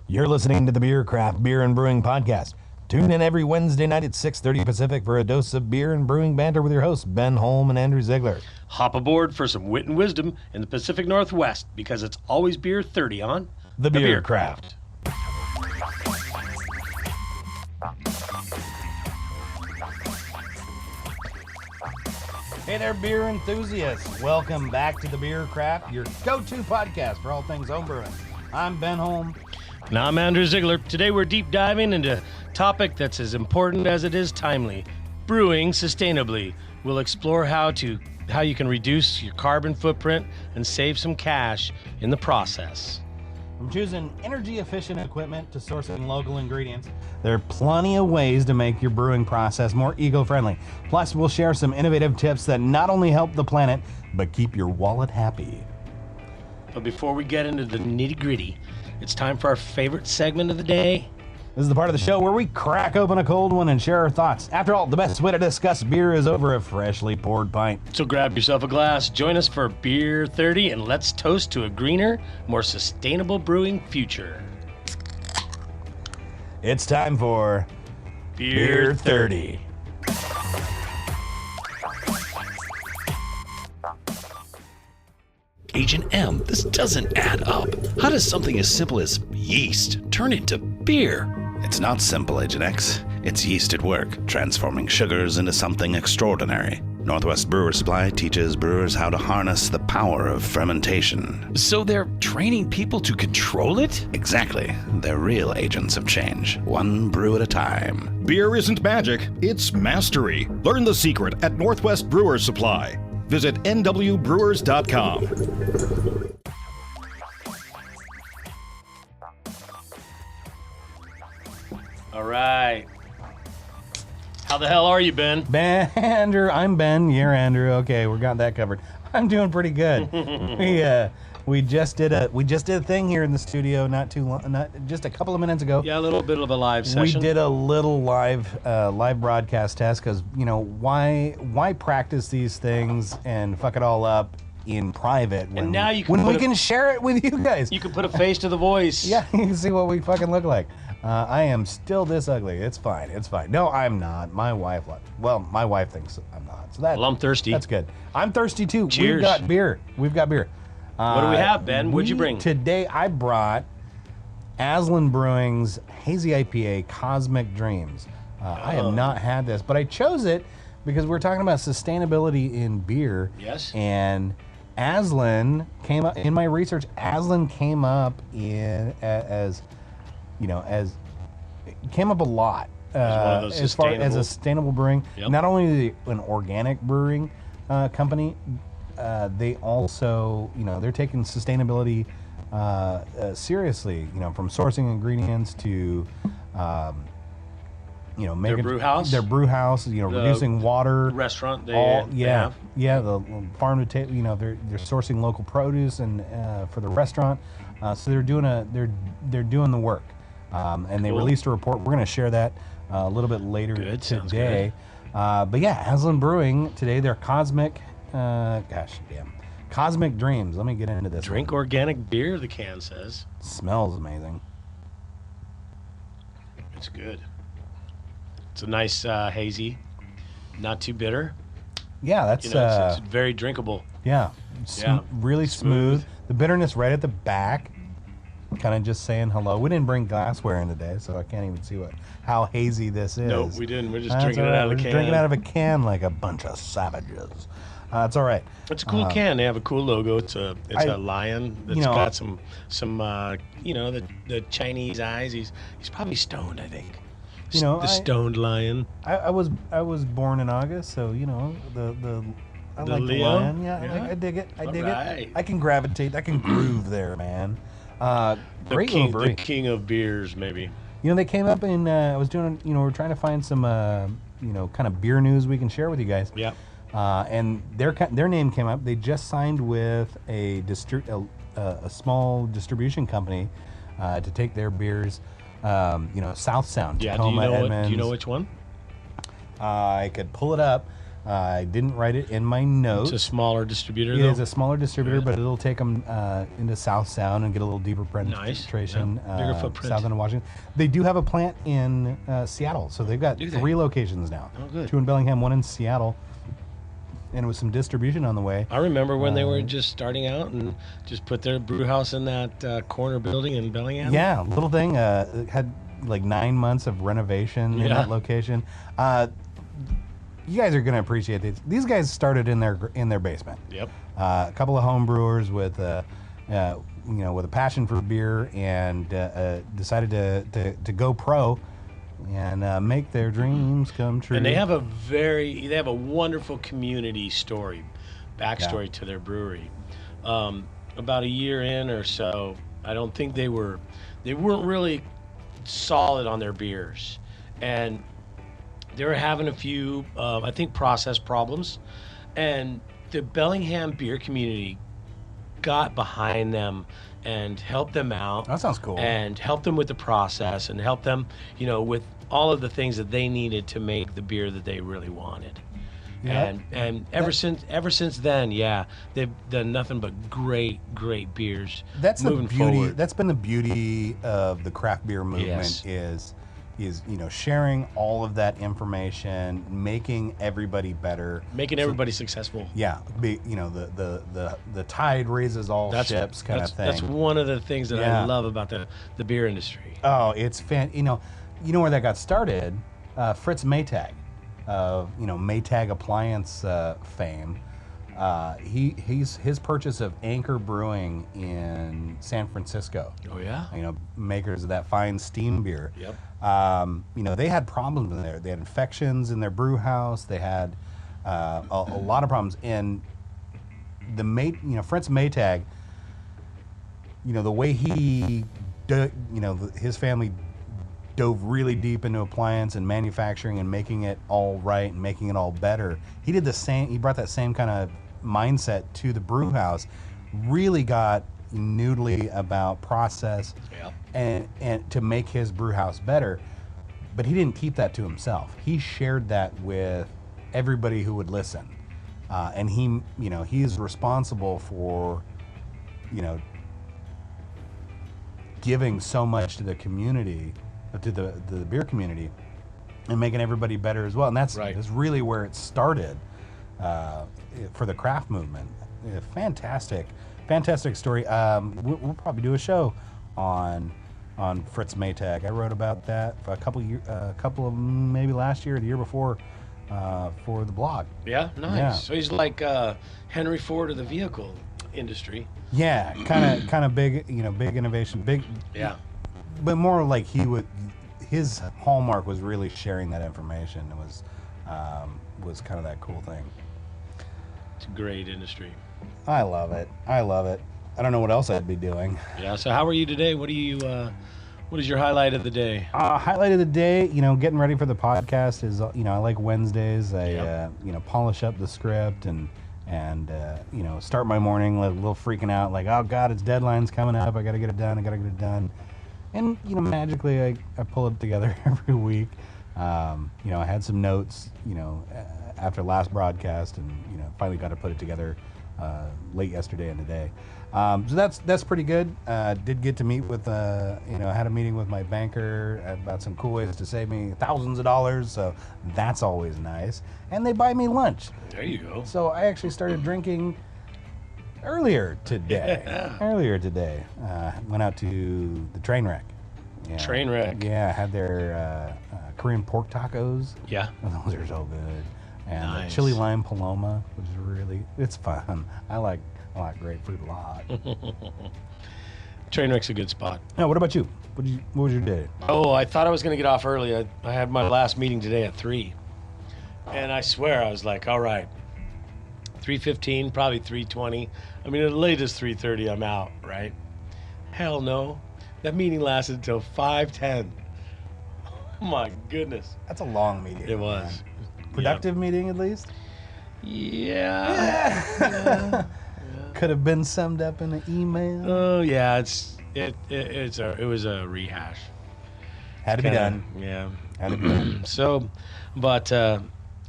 You're listening to the Beer Craft Beer and Brewing Podcast. Tune in every Wednesday night at 6:30 Pacific for a dose of beer and brewing banter with your hosts, Ben Holm and Andrew Ziegler. Hop aboard for some wit and wisdom in the Pacific Northwest, because it's always beer 30 on The Beer Craft. Hey there, beer enthusiasts. Welcome back to the Beer Craft, your go-to podcast for all things homebrewing. I'm Ben Holm. And I'm Andrew Ziegler. Today we're deep diving into a topic that's as important as it is timely: brewing sustainably. We'll explore how you can reduce your carbon footprint and save some cash in the process. From choosing energy-efficient equipment to sourcing local ingredients, there are plenty of ways to make your brewing process more eco-friendly. Plus, we'll share some innovative tips that not only help the planet, but keep your wallet happy. But before we get into the nitty-gritty, it's time for our favorite segment of the day. This is the part of the show where we crack open a cold one and share our thoughts. After all, the best way to discuss beer is over a freshly poured pint. So grab yourself a glass, join us for Beer 30, and let's toast to a greener, more sustainable brewing future. It's time for Beer 30. Agent M, this doesn't add up. How does something as simple as yeast turn into beer? It's not simple, Agent X. It's yeast at work, transforming sugars into something extraordinary. Northwest Brewer Supply teaches brewers how to harness the power of fermentation. So they're training people to control it? Exactly. They're real agents of change, one brew at a time. Beer isn't magic, it's mastery. Learn the secret at Northwest Brewer Supply. Visit nwbrewers.com. All right. How the hell are you, Ben? Andrew. I'm Ben. You're Andrew. Okay, we got that covered. I'm doing pretty good. We just did a thing here in the studio not just a couple of minutes ago. Yeah, a little bit of a live session. We did a little live broadcast test because, you know, why practice these things and fuck it all up in private when now you can we can share it with you guys. You can put a face to the voice. Yeah, you can see what we fucking look like. I am still this ugly. It's fine. No, I'm not. My wife thinks I'm not. So Well, I'm thirsty. That's good. I'm thirsty too. Cheers. We've got beer. What do we have, Ben? What'd you bring? Today I brought Aslan Brewing's Hazy IPA Cosmic Dreams. I have not had this, but I chose it because we're talking about sustainability in beer. Yes. And Aslan came up in my research. Aslan came up as came up a lot as far as a sustainable brewing. Yep. Not only an organic brewing company, they also, they're taking sustainability seriously. From sourcing ingredients to making their brew house. Reducing water. Restaurant. The farm to table. They're sourcing local produce and for the restaurant. So they're doing the work. And they released a report. We're going to share that a little bit later today. But yeah, Aslan Brewing today, their Cosmic Dreams. Let me get into this. Drink organic beer, the can says. Smells amazing. It's good. It's a nice hazy, not too bitter. Yeah, that's it's very drinkable. Yeah, really smooth. The bitterness right at the back. Kind of just saying hello. We didn't bring glassware in today, so I can't even see how hazy this is. No, we didn't. We're just drinking it out of a can. Drinking out of a can like a bunch of savages. It's all right. It's a cool can. They have a cool logo. It's a lion that's got some the Chinese eyes. He's probably stoned, I think. The stoned lion. I was born in August, so I like Leo? the lion. Yeah. I dig it. I dig it. I can gravitate. I can groove there, man. Great little brewery. The king of beers, maybe. They came up and I was doing, we're trying to find some, kind of beer news we can share with you guys. Yeah. And their name came up. They just signed with a small distribution company to take their beers, South Sound, Tacoma, Edmonds. Do you know which one? I could pull it up. I didn't write it in my notes. It's a smaller distributor, It though? is a smaller distributor, Yeah. but it'll take them into South Sound and get a little deeper penetration. Yeah. Bigger footprint. South end of Washington. They do have a plant in Seattle, so they've got Do they? 3 locations now. Oh, good. 2 in Bellingham, 1 in Seattle, and with some distribution on the way. I remember when they were just starting out and just put their brew house in that corner building in Bellingham. Yeah, little thing. It had like 9 months of renovation in Yeah. that location. You guys are gonna appreciate this. These guys started in their basement. Yep. A couple of home brewers with with a passion for beer, and decided to go pro and make their dreams come true. And they have a wonderful community backstory to their brewery. About a year in or so, I don't think they weren't really solid on their beers, and they were having a few, I think, process problems, and the Bellingham beer community got behind them and helped them out. That sounds cool. And helped them with the process and helped them, with all of the things that they needed to make the beer that they really wanted. Yeah. And ever since then, yeah, they've done nothing but great beers. That's the moving beauty. forward. That's been the beauty of the craft beer movement. Yes. Is sharing all of that information, making everybody better, Making everybody successful. Yeah, the tide raises all ships kind of thing. That's one of the things that Yeah. I love about the beer industry. Oh, it's you know where that got started. Fritz Maytag, of Maytag appliance fame. His purchase of Anchor Brewing in San Francisco. Oh yeah. Makers of that fine steam beer. Yep. They had problems in there. They had infections in their brew house. They had a lot of problems. And Fritz Maytag, the way his family dove really deep into appliance and manufacturing and making it all right and making it all better. He did the same. He brought that same kind of mindset to the brew house. Really got noodly about process and to make his brew house better. But he didn't keep that to himself. He shared that with everybody who would listen. And he is responsible for, giving so much to the community, to the beer community, and making everybody better as well. And that's really where it started for the craft movement. Fantastic story. We'll probably do a show on Fritz Maytag. I wrote about that for a couple of maybe last year or the year before for the blog. Yeah, nice. Yeah. So he's like Henry Ford of the vehicle industry. Yeah, kind of big, big innovation, big. Yeah. But more like his hallmark was really sharing that information. It was kind of that cool thing. It's a great industry. I love it. I don't know what else I'd be doing. Yeah. So how are you today? What is your highlight of the day? Highlight of the day, getting ready for the podcast is, I like Wednesdays. I, polish up the script and start my morning a little freaking out, like, oh God, it's deadline's coming up. I got to get it done. And, magically I pull it together every week. I had some notes, after last broadcast and, finally got to put it together late yesterday and today. So that's pretty good. Did get to meet with, had a meeting with my banker about some cool ways to save me thousands of dollars. So that's always nice. And they buy me lunch. There you go. So I actually started drinking earlier today. Went out to the train wreck. Yeah. Train wreck. Yeah, had their Korean pork tacos. Yeah. Those are so good. And Nice. chili lime paloma, which is it's fun. I like grapefruit a lot. Trainwreck's a good spot. Now, what about you? What was your day? Oh, I thought I was going to get off early. I had my last meeting today at 3. And I swear I was like, all right, 3:15, probably 3:20. I mean, at the latest 3:30, I'm out, right? Hell no. That meeting lasted until 5:10. Oh my goodness. That's a long meeting. It was. Man. Productive meeting, at least? Yeah. Could have been summed up in an email. Oh yeah, it was a rehash. Had to be done. Yeah. Had to be done. So, but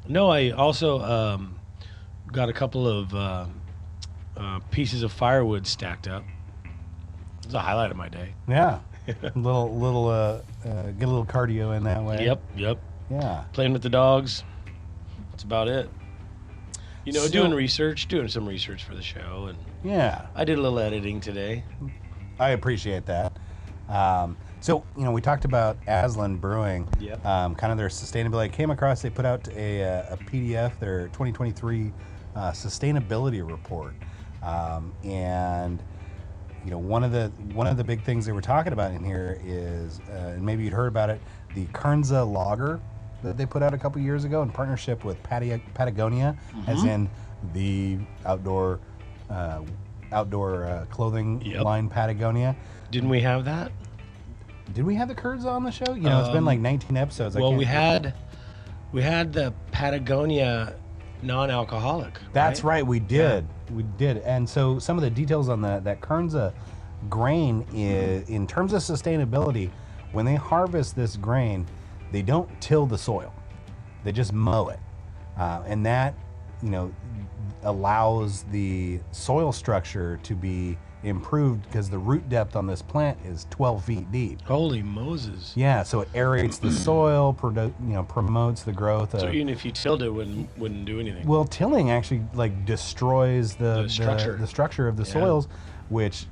No, I also got a couple of pieces of firewood stacked up. It was a highlight of my day. Yeah. little get a little cardio in that way. Yep. Yeah. Playing with the dogs. That's about it. So- doing some research for the show, and Yeah. I did a little editing today. I appreciate that. So, we talked about Aslan Brewing, Yep. kind of their sustainability. I came across, they put out a PDF, their 2023 sustainability report. And, one of the big things they were talking about in here is, and maybe you'd heard about it, the Kernza lager that they put out a couple years ago in partnership with Patagonia, as in the outdoor clothing Yep. line Patagonia. Didn't we have that? Did we have the Kernza on the show? It's been like 19 episodes. Well, we had the Patagonia non-alcoholic. That's right. We did. We did. And so some of the details on that Kernza grain is, in terms of sustainability, when they harvest this grain, they don't till the soil. They just mow it. And that, allows the soil structure to be improved because the root depth on this plant is 12 feet deep. Holy Moses. Yeah, so it aerates the soil, promotes the growth of... So even if you tilled it, wouldn't do anything. Well, tilling actually destroys the structure of the soils, which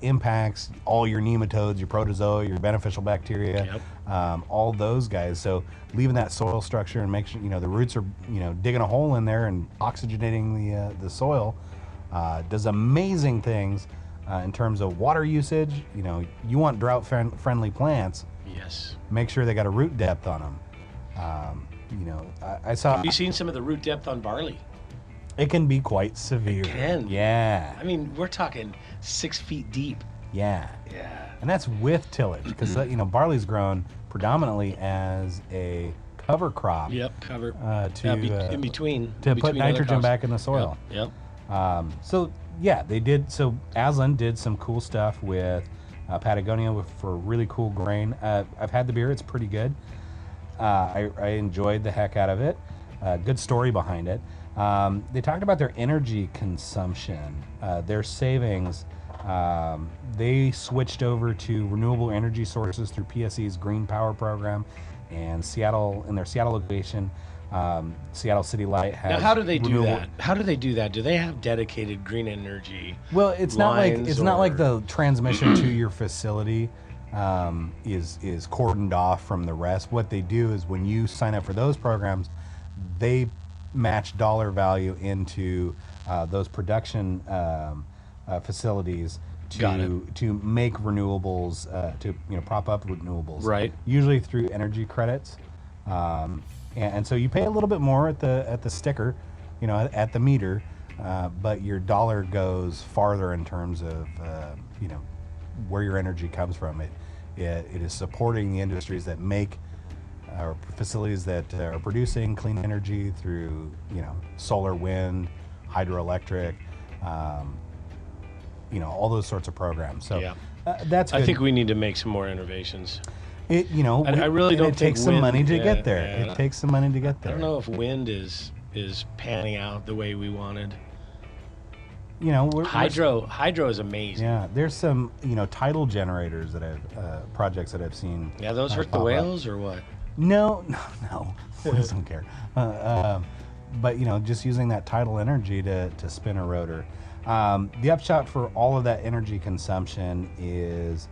impacts all your nematodes, your protozoa, your beneficial bacteria, all those guys. So leaving that soil structure and make sure the roots are digging a hole in there and oxygenating the soil does amazing things in terms of water usage. You want drought friendly plants. Yes. Make sure they got a root depth on them. I saw. Have you seen some of the root depth on barley? It can be quite severe. It can. Yeah. I mean, we're talking 6 feet deep. Yeah. Yeah. And that's with tillage because barley's grown predominantly as a cover crop. Yep. Cover. In between. To put between other nitrogen crops. back in the soil. Yep. So yeah, they did. So Aslan did some cool stuff with Patagonia for really cool grain. I've had the beer; it's pretty good. I enjoyed the heck out of it. Good story behind it. They talked about their energy consumption, their savings. They switched over to renewable energy sources through PSE's Green Power program, and in their Seattle location. Seattle City Light has. Now, how do they do that? How do they do that? Do they have dedicated green energy? Well, it's not like or- the transmission to your facility is cordoned off from the rest. What they do is when you sign up for those programs, they match dollar value into those production facilities to make renewables, to prop up renewables. Right. Usually through energy credits. And so you pay a little bit more at the sticker, at the meter, but your dollar goes farther in terms of where your energy comes from. It is supporting the industries that make or facilities that are producing clean energy through solar, wind, hydroelectric, all those sorts of programs. So that's good. I think we need to make some more innovations. I really don't. It takes some money to get there. It takes some money to get there. I don't know if wind is panning out the way we wanted. Hydro is amazing. Yeah, there's some tidal generators that I've projects that I've seen. Yeah, those hurt the whales or what? No. Whales don't care. But just using that tidal energy to spin a rotor. The upshot for all of that energy consumption is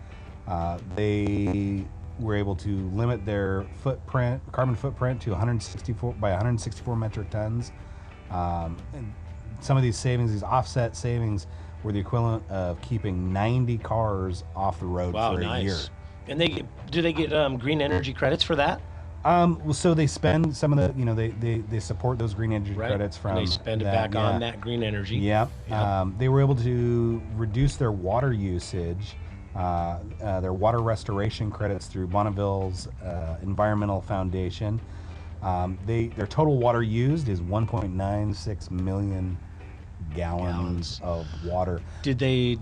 they were able to limit their carbon footprint to 164 metric tons. And some of these savings, these offset savings, were the equivalent of keeping 90 cars off the road for a year. And do they get green energy credits for that? So they spend some of the, they support those green energy credits from. And they spend it back on that green energy. Yep. They were able to reduce their water usage, their water restoration credits through Bonneville's Environmental Foundation. Their total water used is 1.96 million gallons of water. Did they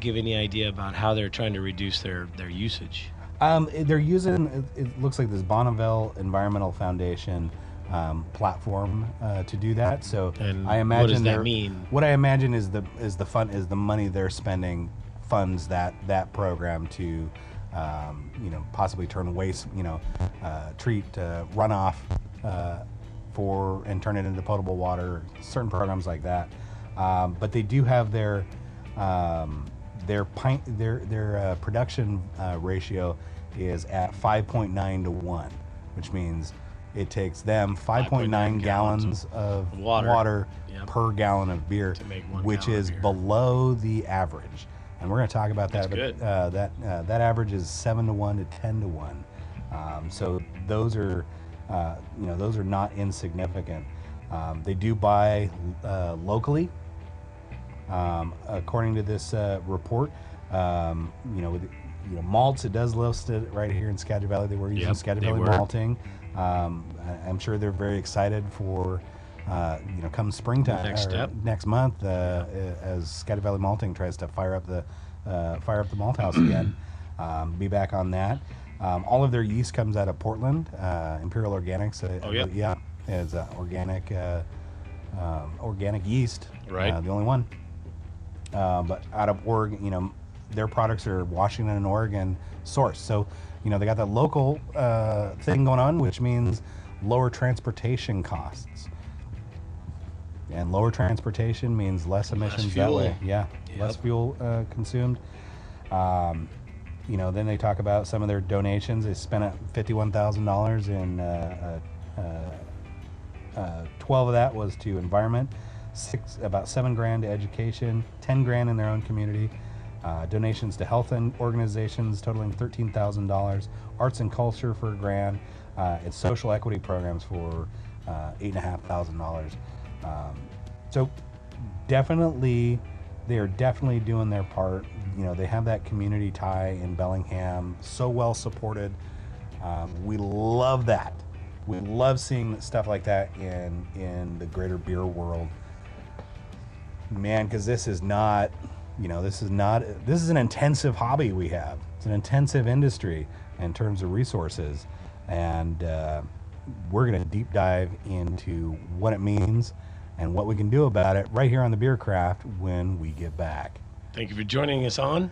give any idea about how they're trying to reduce their usage? They're using, it looks like this Bonneville Environmental Foundation platform to do that. So And I imagine what does that mean? What I imagine is the money they're spending funds that program to possibly turn waste, treat runoff and turn it into potable water. Certain programs like that, but they do have their production ratio is at 5.9 to 1, which means it takes them 5.9 gallons of water Yep. per gallon of beer, To make 1 which gallon of is beer. below the average. And we're going to talk about that. That's But good. that average is 7 to 1 to 10 to 1. So those are not insignificant. They do buy locally. According to this report, malts, it does list it right here in Skagit Valley. They were using Yep, Skagit they Valley were. malting. I'm sure they're very excited for, come springtime, Next step. next month, as Skagit Valley Malting tries to fire up the malt house again. Be back on that. All of their yeast comes out of Portland, Imperial Organics. Yeah, it's organic yeast. Right. The only one. But out of Oregon, their products are Washington and Oregon sourced. So, they got that local thing going on, which means lower transportation costs. And lower transportation means less emissions that fuel. way. Yeah, Yep. less fuel consumed. Then they talk about some of their donations. They spent $51,000 in 12 of that was to environment, about $7,000 to education, $10,000 in their own community. Donations to health and organizations totaling $13,000, arts and culture for $1,000, and social equity programs for $8,500. So definitely, they are definitely doing their part. They have that community tie in Bellingham, so well supported. We love that. We love seeing stuff like that in the greater beer world, man. Because this is an intensive hobby we have. It's an intensive industry in terms of resources, and we're going to deep dive into what it means and what we can do about it right here on the Beer Craft when we get back. Thank you for joining us on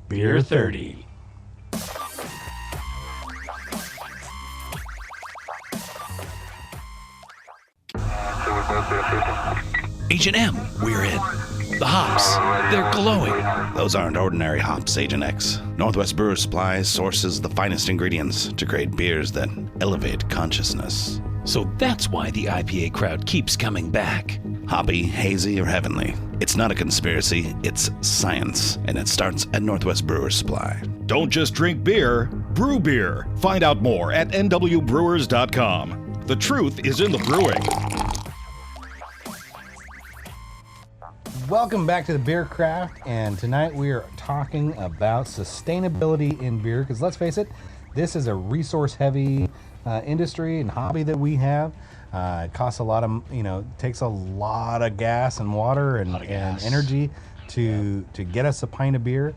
Beer 30. H&M, we're in. The hops, they're glowing. Those aren't ordinary hops, Agent X. Northwest Brewers Supply sources the finest ingredients to create beers that elevate consciousness. So that's why the IPA crowd keeps coming back. Hoppy, hazy, or heavenly. It's not a conspiracy, it's science, and it starts at Northwest Brewers Supply. Don't just drink beer, brew beer. Find out more at nwbrewers.com. The truth is in the brewing. Welcome back to the Beer Craft, and tonight we are talking about sustainability in beer, because let's face it, this is a resource-heavy industry and hobby that we have. It costs a lot of, takes a lot of gas and water and energy to get us a pint of beer,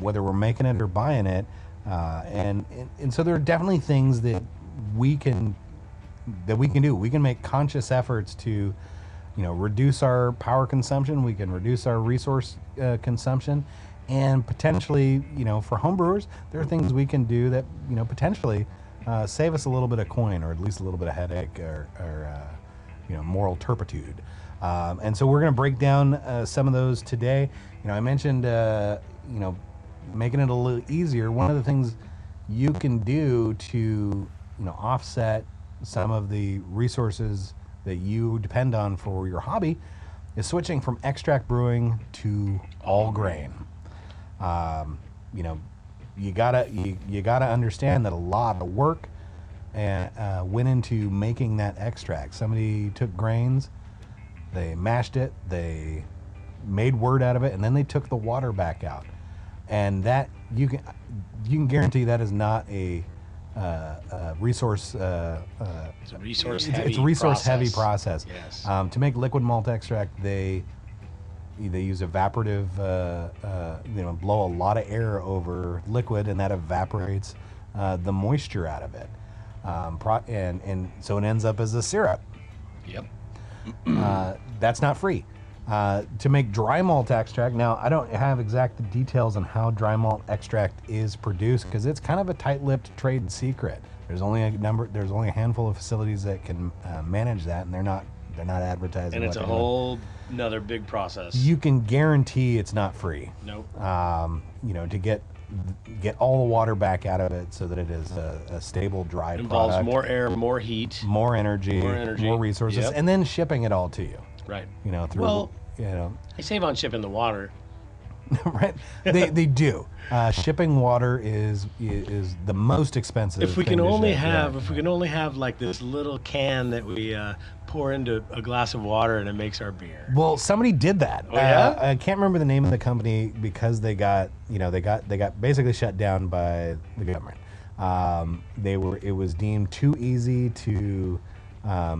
whether we're making it or buying it. And so there are definitely things that we can do. We can make conscious efforts to reduce our power consumption. We can reduce our resource consumption, and potentially, for homebrewers, there are things we can do that, potentially save us a little bit of coin, or at least a little bit of headache, or moral turpitude. And so we're going to break down some of those today. I mentioned, making it a little easier. One of the things you can do to, offset some of the resources that you depend on for your hobby is switching from extract brewing to all grain. You gotta understand that a lot of work went into making that extract. Somebody took grains, they mashed it, they made wort out of it, and then they took the water back out. And that you can guarantee that is not a resource. It's a resource-heavy It's a resource-heavy process. Yes. To make liquid malt extract, they use evaporative, blow a lot of air over liquid, and that evaporates the moisture out of it. and so it ends up as a syrup. Yep. That's not free. To make dry malt extract, now I don't have exact details on how dry malt extract is produced because it's kind of a tight-lipped trade secret. There's only a handful of facilities that can manage that, and they're not advertising. And it's a whole another big process. You can guarantee it's not free. Nope. To get all the water back out of it so that it is a stable, dry It involves product. more air, more heat. More energy, more resources, Yep. and then shipping it all to you. Right. Through They save on shipping the water. right? They do. Shipping water is the most expensive. If we thing can to only ship, have, yeah. if we can only have like this little can that we pour into a glass of water and it makes our beer. Well, somebody did that. Oh, yeah? I can't remember the name of the company because they got basically shut down by the government. It was deemed too easy to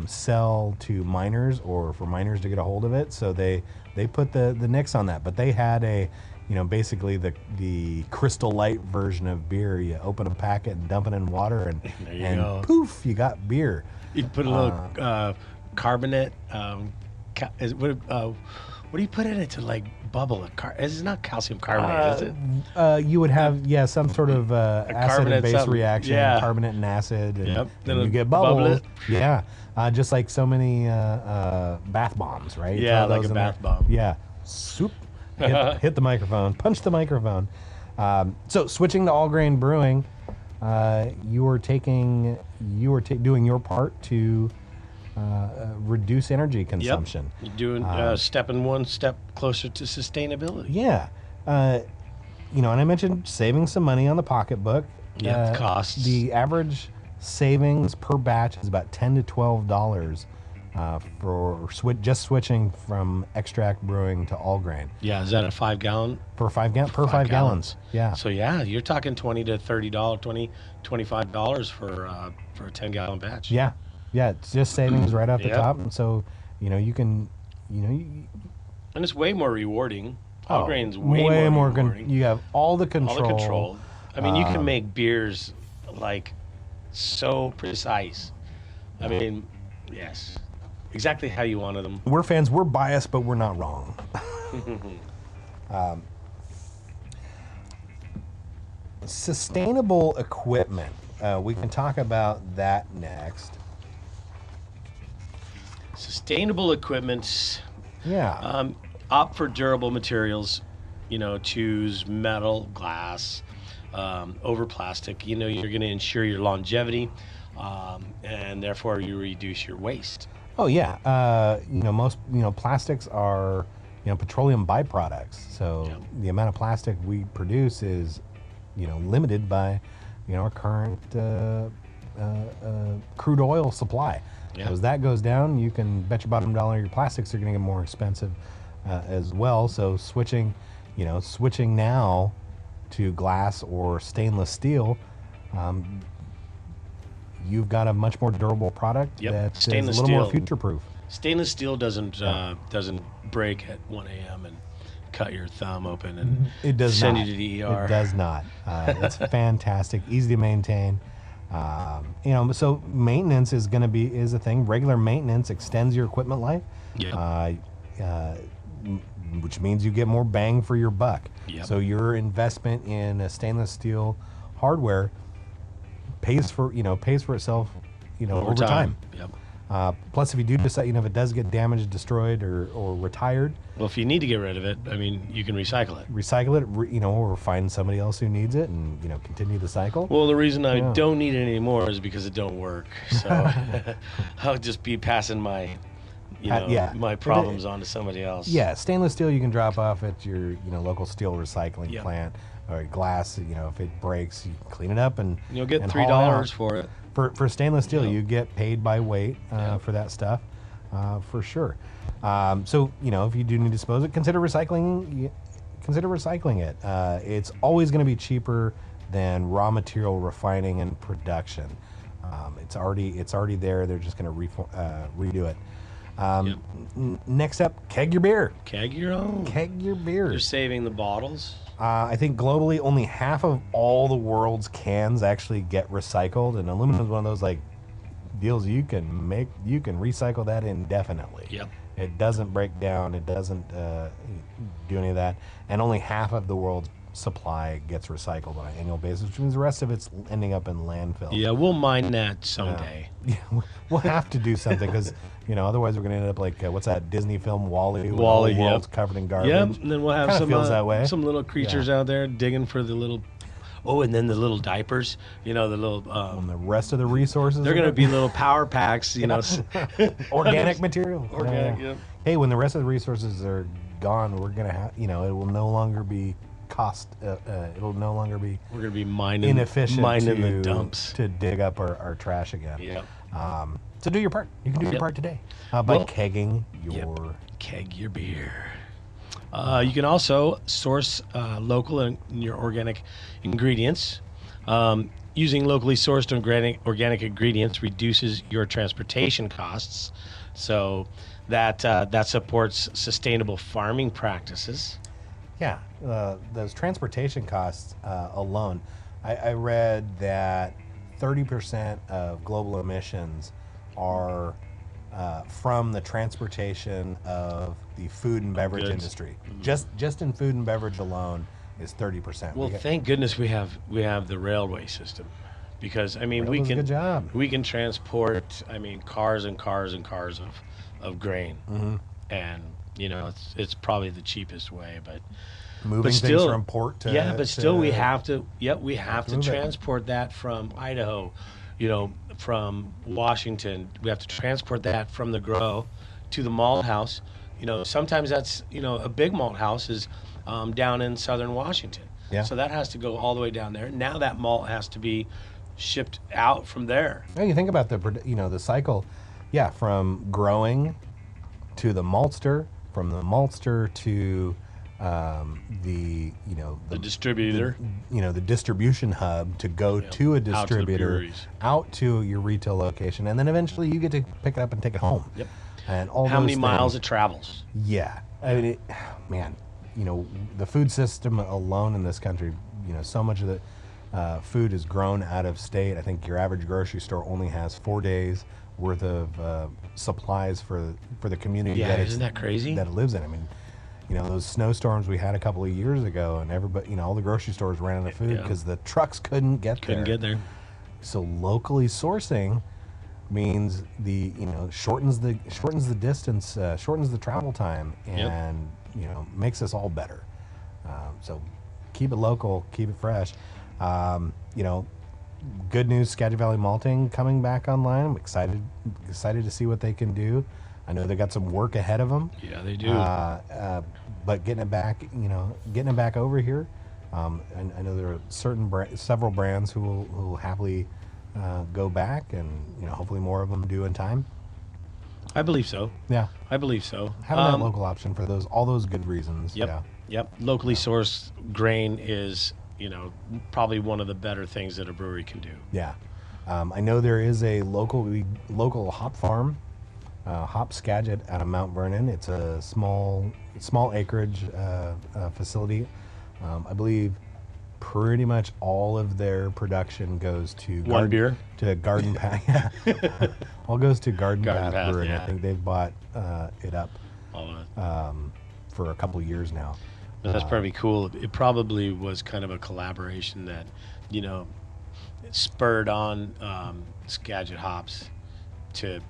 sell to minors or for minors to get a hold of it, so they put the nix on that. But they had basically the Crystal Light version of beer. You open a packet and dump it in water, and There you go. poof, you got beer. You put a little carbonate. What do you put in it to like bubble? It's not calcium carbonate, is it? You would have some sort of acid and carbonate base something. reaction, Yeah. carbonate and acid, and, Yep. and Then you it'll get bubble bubbles. it. Yeah, just like so many bath bombs, right? You Yeah, throw like those a in there. bath bomb. Yeah, swoop, hit the microphone, punch the microphone. So switching to all grain brewing, you are doing your part to reduce energy consumption. You're doing stepping one step closer to sustainability. Yeah. And I mentioned saving some money on the pocketbook. Yeah, the costs. The average savings per batch is about $10 to $12 for just switching from extract brewing to all grain. Yeah, is that a 5 gallon? Per 5 gallons. Yeah. So yeah, you're talking $20 to $30, $25 for a 10-gallon batch. Yeah. Yeah. It's just savings right off the Yep. top. And so, you can, And it's way more rewarding. All grain's way more rewarding. you have all the control. All the control. I mean, you can make beers like so precise. I mean, yes, exactly how you wanted them. We're fans. We're biased, but we're not wrong. Sustainable equipment. We can talk about that next. Sustainable equipment. Yeah. Opt for durable materials. Choose metal, glass, over plastic. You're going to ensure your longevity, and therefore you reduce your waste. Oh yeah. Most plastics are petroleum byproducts. So Yep. the amount of plastic we produce is limited by our current crude oil supply. Yeah. So as that goes down, you can bet your bottom dollar your plastics are going to get more expensive as well. So switching now to glass or stainless steel, you've got a much more durable product Yep. that's a Stainless little more steel. future-proof. Stainless steel doesn't break at 1 a.m. and cut your thumb open and It does send not. you to the ER. It does not. It's fantastic, easy to maintain. So maintenance is a thing. Regular maintenance extends your equipment life. Yeah. Which means you get more bang for your buck. Yep. So your investment in a stainless steel hardware pays for itself, over time. Yep. Plus, if you do decide, if it does get damaged, destroyed, or retired, Well, if you need to get rid of it, you can recycle it. recycle it, or find somebody else who needs it, and continue the cycle. Well, the reason I Yeah. don't need it anymore is because it don't work. So I'll just be passing my, yeah. my problems on to somebody else. Yeah, stainless steel you can drop off at your local steel recycling Yep. plant, or glass. If it breaks, you can clean it up and You'll get and $3 haul it out. for it. For stainless steel, Yep. you get paid by weight for that stuff, for sure. So if you do need to dispose it, consider recycling it. It's always going to be cheaper than raw material refining and production. It's already there. They're just going to redo it. Next up, keg your beer. Keg your own. Keg your beer. You're saving the bottles. I think globally, only half of all the world's cans actually get recycled, and aluminum is one of those like deals you can recycle that indefinitely. Yep. It doesn't break down. It doesn't do any of that, and only half of the world's supply gets recycled on an annual basis, which means the rest of it's ending up in landfill. Yeah, we'll mine that someday. Yeah, we'll have to do something because otherwise we're going to end up like what's that Disney film WALL-E? Where WALL-E, the world's yep. covered in garbage. Yep, and then we'll have Kinda feels that way. some little creatures out there digging for the little. Oh, and then the little diapers. The little. And the rest of the resources They're going to be little power packs. organic material. Organic. Yeah. Yep. Hey, when the rest of the resources are gone, we're going to have. It will no longer be cost. It'll no longer be. We're going to be mining Inefficient the dumps to dig up our trash again. Yep. So do your part. You can do your part today by kegging your keg your beer. You can also source local and your organic ingredients. Using locally sourced organic ingredients reduces your transportation costs, so that supports sustainable farming practices. Yeah, those transportation costs alone. I read that 30% of global emissions are from the transportation of the food and beverage goods. industry. Just in food and beverage alone is 30%. Well, thank goodness we have the railway system, because we Railroad's a can good job. we can transport cars and cars and cars of grain, and it's probably the cheapest way, but. Moving still, things from port to but still we have to move it. transport that from Idaho, from Washington. We have to transport that from the grow to the malt house. Sometimes that's a big malt house is down in southern Washington. Yeah. So that has to go all the way down there. Now that malt has to be shipped out from there. Well, you think about the cycle, from growing to the maltster, from the maltster to the distributor, the distribution hub to go to a distributor, out to your retail location, and then eventually you get to pick it up and take it home. Yep. And all how those many miles things. it travels? Yeah, the food system alone in this country, so much of the food is grown out of state. I think your average grocery store only has 4 days worth of supplies for the community. Yeah, isn't that crazy? That it lives in. Those snowstorms we had a couple of years ago, and everybody, all the grocery stores ran out of food because the trucks couldn't get there. So locally sourcing means shortens the distance, shortens the travel time, and makes us all better. So keep it local, keep it fresh. Good news: Skagit Valley Malting coming back online. I'm excited to see what they can do. I know they got some work ahead of them. Yeah, they do. But getting it back over here, I know there are several brands who will happily go back, and hopefully more of them do in time. I believe so. Yeah, I believe so. having that local option for all those good reasons. Yep. Yeah. Yep. Locally sourced grain is, probably one of the better things that a brewery can do. Yeah. I know there is a local hop farm, Hop Skagit out of Mount Vernon. It's a small acreage facility. I believe pretty much all of their production goes to beer? To Garden Path. All goes to Garden Path Brewing. yeah. I think they've bought it up All of it. for a couple of years now. But that's probably cool. It probably was kind of a collaboration that, it spurred on Skagit hops to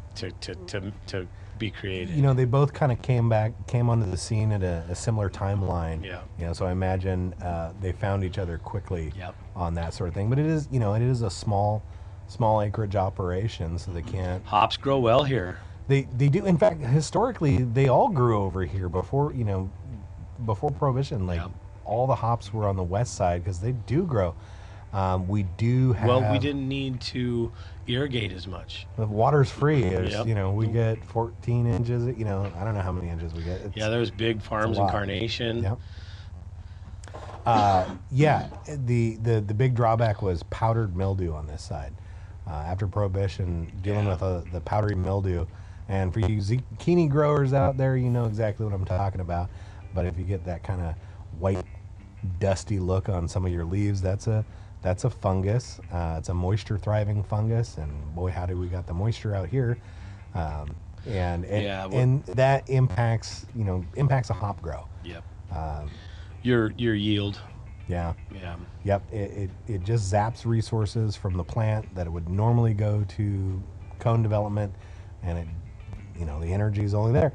be created. They both kind of came onto the scene at a similar timeline. Yeah. So I imagine they found each other quickly Yep. on that sort of thing. But it is a small acreage operation, so they can't. Hops grow well here. They do. In fact, historically, they all grew over here before Prohibition. Like Yep. all the hops were on the west side because they do grow. We do have. Well, we didn't need to irrigate as much. The water's free. There's, Yep. we get 14 inches. I don't know how many inches we get. Yeah, there's big farms in lot. Carnation. Yep. The big drawback was powdered mildew on this side. After Prohibition, dealing with the powdery mildew. And for you zucchini growers out there, you know exactly what I'm talking about. But if you get that kind of white dusty look on some of your leaves, that's a fungus. It's a moisture thriving fungus, and boy, how do we got the moisture out here? And that impacts a hop grow. Yep. Your yield. Yeah. Yeah. Yep. It just zaps resources from the plant that it would normally go to cone development, and the energy is only there.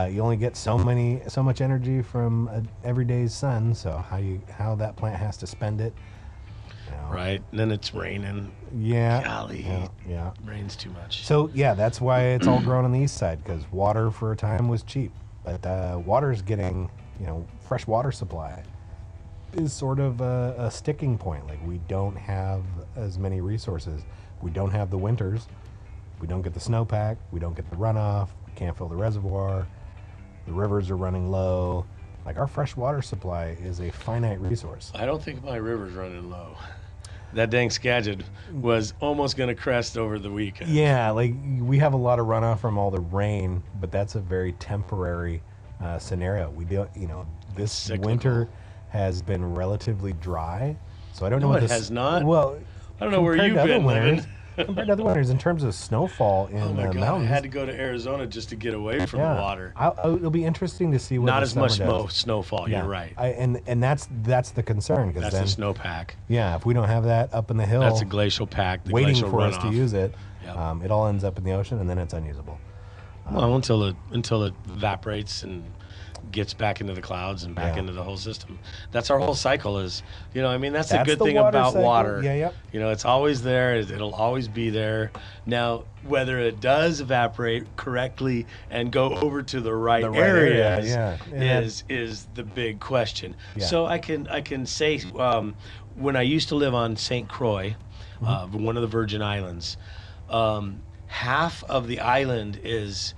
You only get so much energy from an everyday's sun. So how that plant has to spend it. Right. And then it's raining. Yeah. Golly. Yeah. Rains too much. So yeah, that's why it's all grown on the east side, because water for a time was cheap, but water's getting, fresh water supply is sort of a sticking point. Like, we don't have as many resources. We don't have the winters. We don't get the snowpack. We don't get the runoff. We can't fill the reservoir. The rivers are running low. Like, our fresh water supply is a finite resource. I don't think my river's running low. That dang Skagit was almost going to crest over the weekend. Yeah, like, we have a lot of runoff from all the rain, but that's a very temporary scenario. We do, this Cyclical. winter has been relatively dry, so I don't know No, what it this has not. Well, I don't know where compared you've to other been winters, living. compared to other winters, in terms of snowfall in Oh my the God, mountains. I had to go to Arizona just to get away from the water. It'll be interesting to see what Not the as much summer does. snowfall. Yeah. You're right. And that's the concern, because That's then the snowpack. yeah, if we don't have that up in the hill, That's a glacial pack. The waiting glacial for us runoff. to use it, Yep. it all ends up in the ocean, and then it's unusable. Well, until it evaporates and gets back into the clouds and back Yeah. into the whole system. That's our whole cycle. That's That's a good the thing water about cycle. water. Yeah, yep. It's always there. It'll always be there. Now, whether it does evaporate correctly and go over to the right areas is the big question. Yeah. So I can say when I used to live on St. Croix, one of the Virgin Islands, half of the island is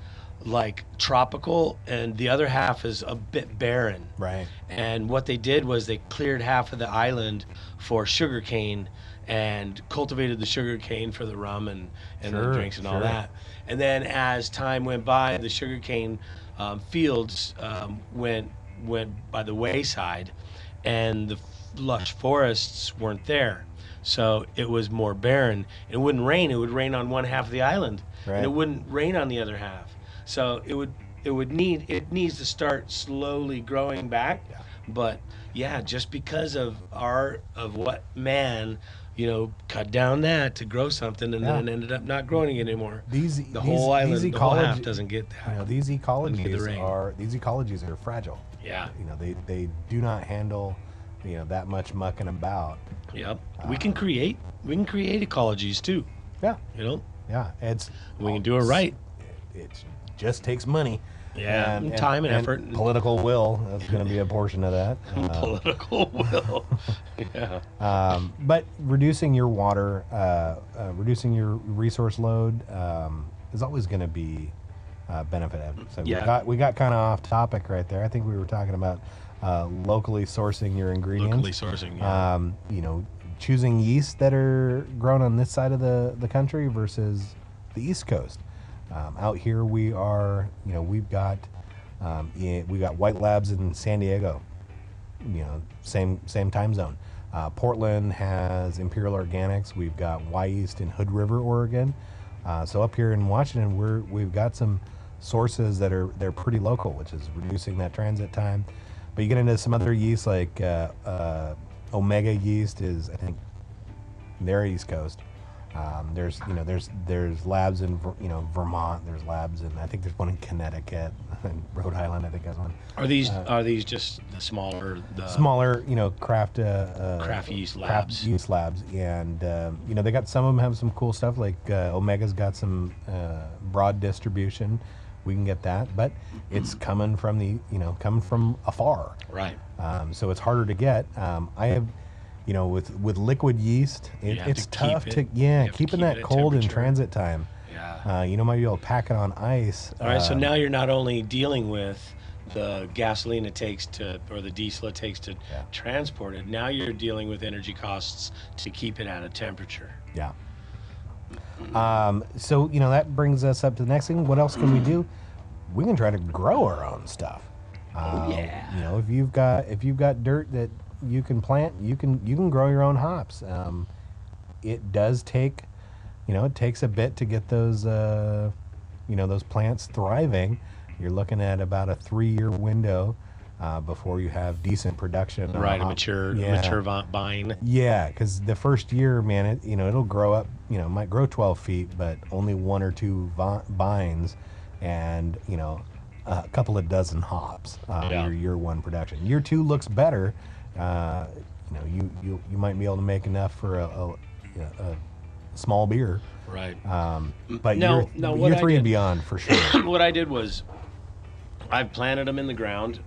like tropical and the other half is a bit barren. Right. And what they did was they cleared half of the island for sugarcane and cultivated the sugarcane for the rum and the Sure, drinks and all sure. that. And then as time went by, the sugarcane fields went by the wayside, and the lush forests weren't there. So it was more barren. It wouldn't rain. It would rain on one half of the island, Right. and it wouldn't rain on the other half. So it needs to start slowly growing back. Yeah. But yeah, just because of what man, cut down that to grow something, and then it ended up not growing it anymore. The whole island, the whole half doesn't get that. These Get the rain. ecologies are fragile. Yeah. They do not handle that much mucking about. Yep. We can create ecologies too. Yeah. Yeah. We can do it right. It just takes money. Yeah, and time and effort. Political will. That's going to be a portion of that. Political will. Yeah. But reducing your water, reducing your resource load is always going to be benefited. So Yeah. we got kind of off topic right there. I think we were talking about locally sourcing your ingredients. Locally sourcing. Yeah. Choosing yeasts that are grown on this side of the country versus the East Coast. Out here we are, we've got White Labs in San Diego, same time zone. Portland has Imperial Organics. We've got Y-Yeast in Hood River, Oregon. So up here in Washington, we've got some sources they're pretty local, which is reducing that transit time. But you get into some other yeasts like Omega yeast is, I think, they're East Coast. There's labs in Vermont. There's labs in, I think there's one in Connecticut, and Rhode Island. I think has one. Are these just the smaller craft yeast labs? Craft yeast labs, and they got some of them have some cool stuff. Like Omega's got some broad distribution. We can get that, but it's coming from afar. Right. So it's harder to get. I have. With liquid yeast, it's tough keeping that cold in transit time. Yeah. Might be able to pack it on ice. All right. So now you're not only dealing with the gasoline it takes or the diesel it takes to transport it. Now you're dealing with energy costs to keep it at a temperature. Yeah. So that brings us up to the next thing. What else can we do? We can try to grow our own stuff. Yeah. If you've got dirt that you can plant, you can grow your own hops. It does take, it takes a bit to get those, those plants thriving. You're looking at about a 3-year window before you have decent production. Right, a mature vine. Yeah, because the first year, man, it'll grow up. It might grow 12 feet, but only 1 or 2 vines, and a couple of dozen hops. Your year 1 production. Year 2 looks better. You might be able to make enough for a small beer. Right. But year 3 and beyond for sure. What I did was, I've planted them in the ground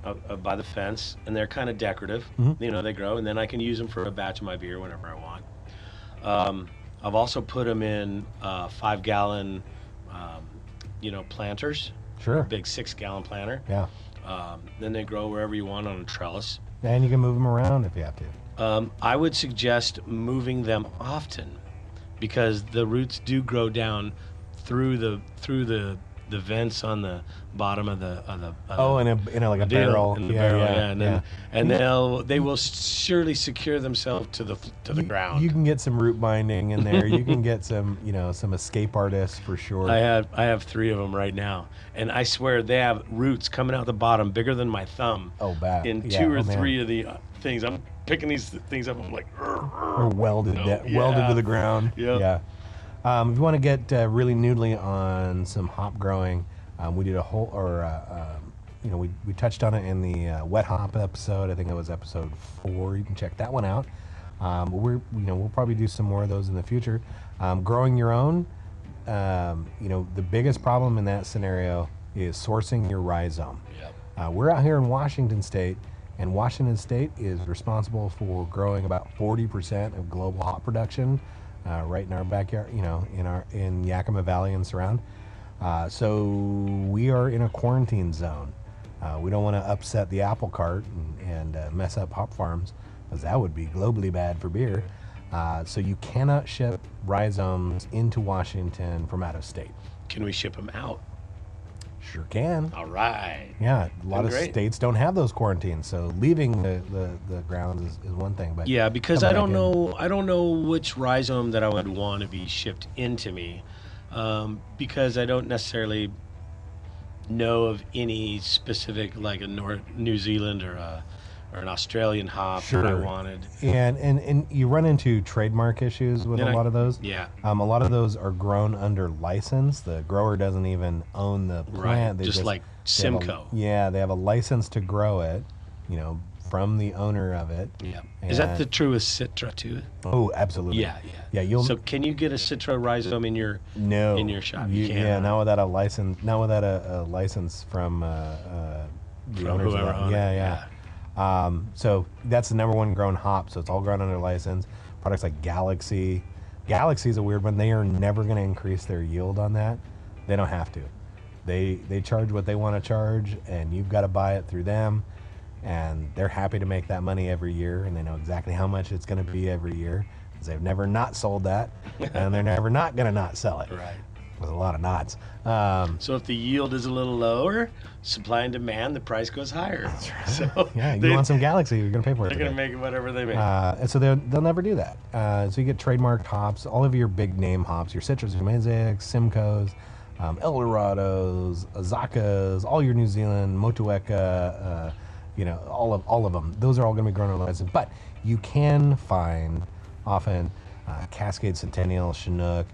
by the fence, and they're kind of decorative. Mm-hmm. They grow, and then I can use them for a batch of my beer whenever I want. I've also put them in 5-gallon, planters. Sure. A big 6-gallon planter. Yeah. Then they grow wherever you want on a trellis. And you can move them around if you have to. I would suggest moving them often, because the roots do grow down through the vents on the bottom of the in a like a barrel. In the barrel, and then they will surely secure themselves to the ground. You can get some root binding in there. You can get some some escape artists for sure. I have 3 of them right now, and I swear they have roots coming out the bottom bigger than my thumb. Oh, bad. In 2 or 3 of the things. I'm picking these things up. I'm like, or welded to the ground. Yep. Yeah. If you want to get really noodly on some hop growing, we did a whole, we touched on it in the wet hop episode. I think it was episode 4. You can check that one out. But we'll probably do some more of those in the future. Growing your own, the biggest problem in that scenario is sourcing your rhizome. Yep. We're out here in Washington State, and Washington State is responsible for growing about 40% of global hop production. Right in our backyard, in Yakima Valley and surround. So we are in a quarantine zone. We don't want to upset the apple cart and mess up hop farms, because that would be globally bad for beer. So you cannot ship rhizomes into Washington from out of state. Can we ship them out? Sure can. All right. Yeah, a lot of states don't have those quarantines, so leaving the grounds is one thing. But yeah, because I don't know which rhizome that I would want to be shipped into me, because I don't necessarily know of any specific, like a New Zealand or an Australian hop that I wanted. And you run into trademark issues with a lot of those. Yeah. A lot of those are grown under license. The grower doesn't even own the plant. Right. Just like Simcoe. They have a license to grow it, from the owner of it. Yeah. Is that true with Citra too? Oh, absolutely. Yeah. So can you get a Citra rhizome in your shop? You can't. Yeah, not without a license. Not without a license from the owners of that. Yeah. So that's the number 1 grown hop. So it's all grown under license. Products like Galaxy. Galaxy is a weird one. They are never going to increase their yield on that. They don't have to. They charge what they want to charge, and you've got to buy it through them. And they're happy to make that money every year, and they know exactly how much it's going to be every year, because they've never not sold that, and they're never not going to not sell it. Right. With a lot of knots. So if the yield is a little lower, supply and demand, the price goes higher. That's right. So you want some Galaxy, you're going to pay for it. They're going to make whatever they make. And so they'll never do that. So you get trademarked hops, all of your big name hops, your Citrus, your Mosaics, Simcoes, Eldorados, Azacas, all your New Zealand, Motueka, all of them. Those are all going to be grown on license. But you can find often Cascade Centennial, Chinook,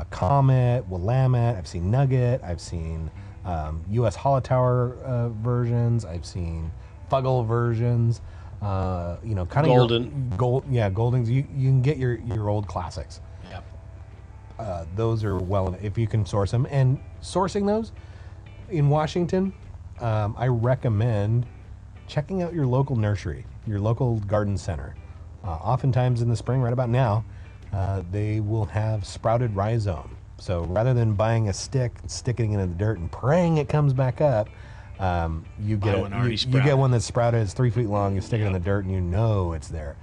Comet, Willamette. I've seen Nugget. I've seen U.S. Hollow versions. I've seen Fuggle versions. Kind of Golden. Goldings. You can get your old classics. Yep. Those are if you can source them. And sourcing those in Washington, I recommend checking out your local nursery, your local garden center. Oftentimes in the spring, right about now, they will have sprouted rhizome. So rather than buying a stick, sticking it in the dirt, and praying it comes back up, you get one that's sprouted. It's 3 feet long. You stick it in the dirt, and it's there.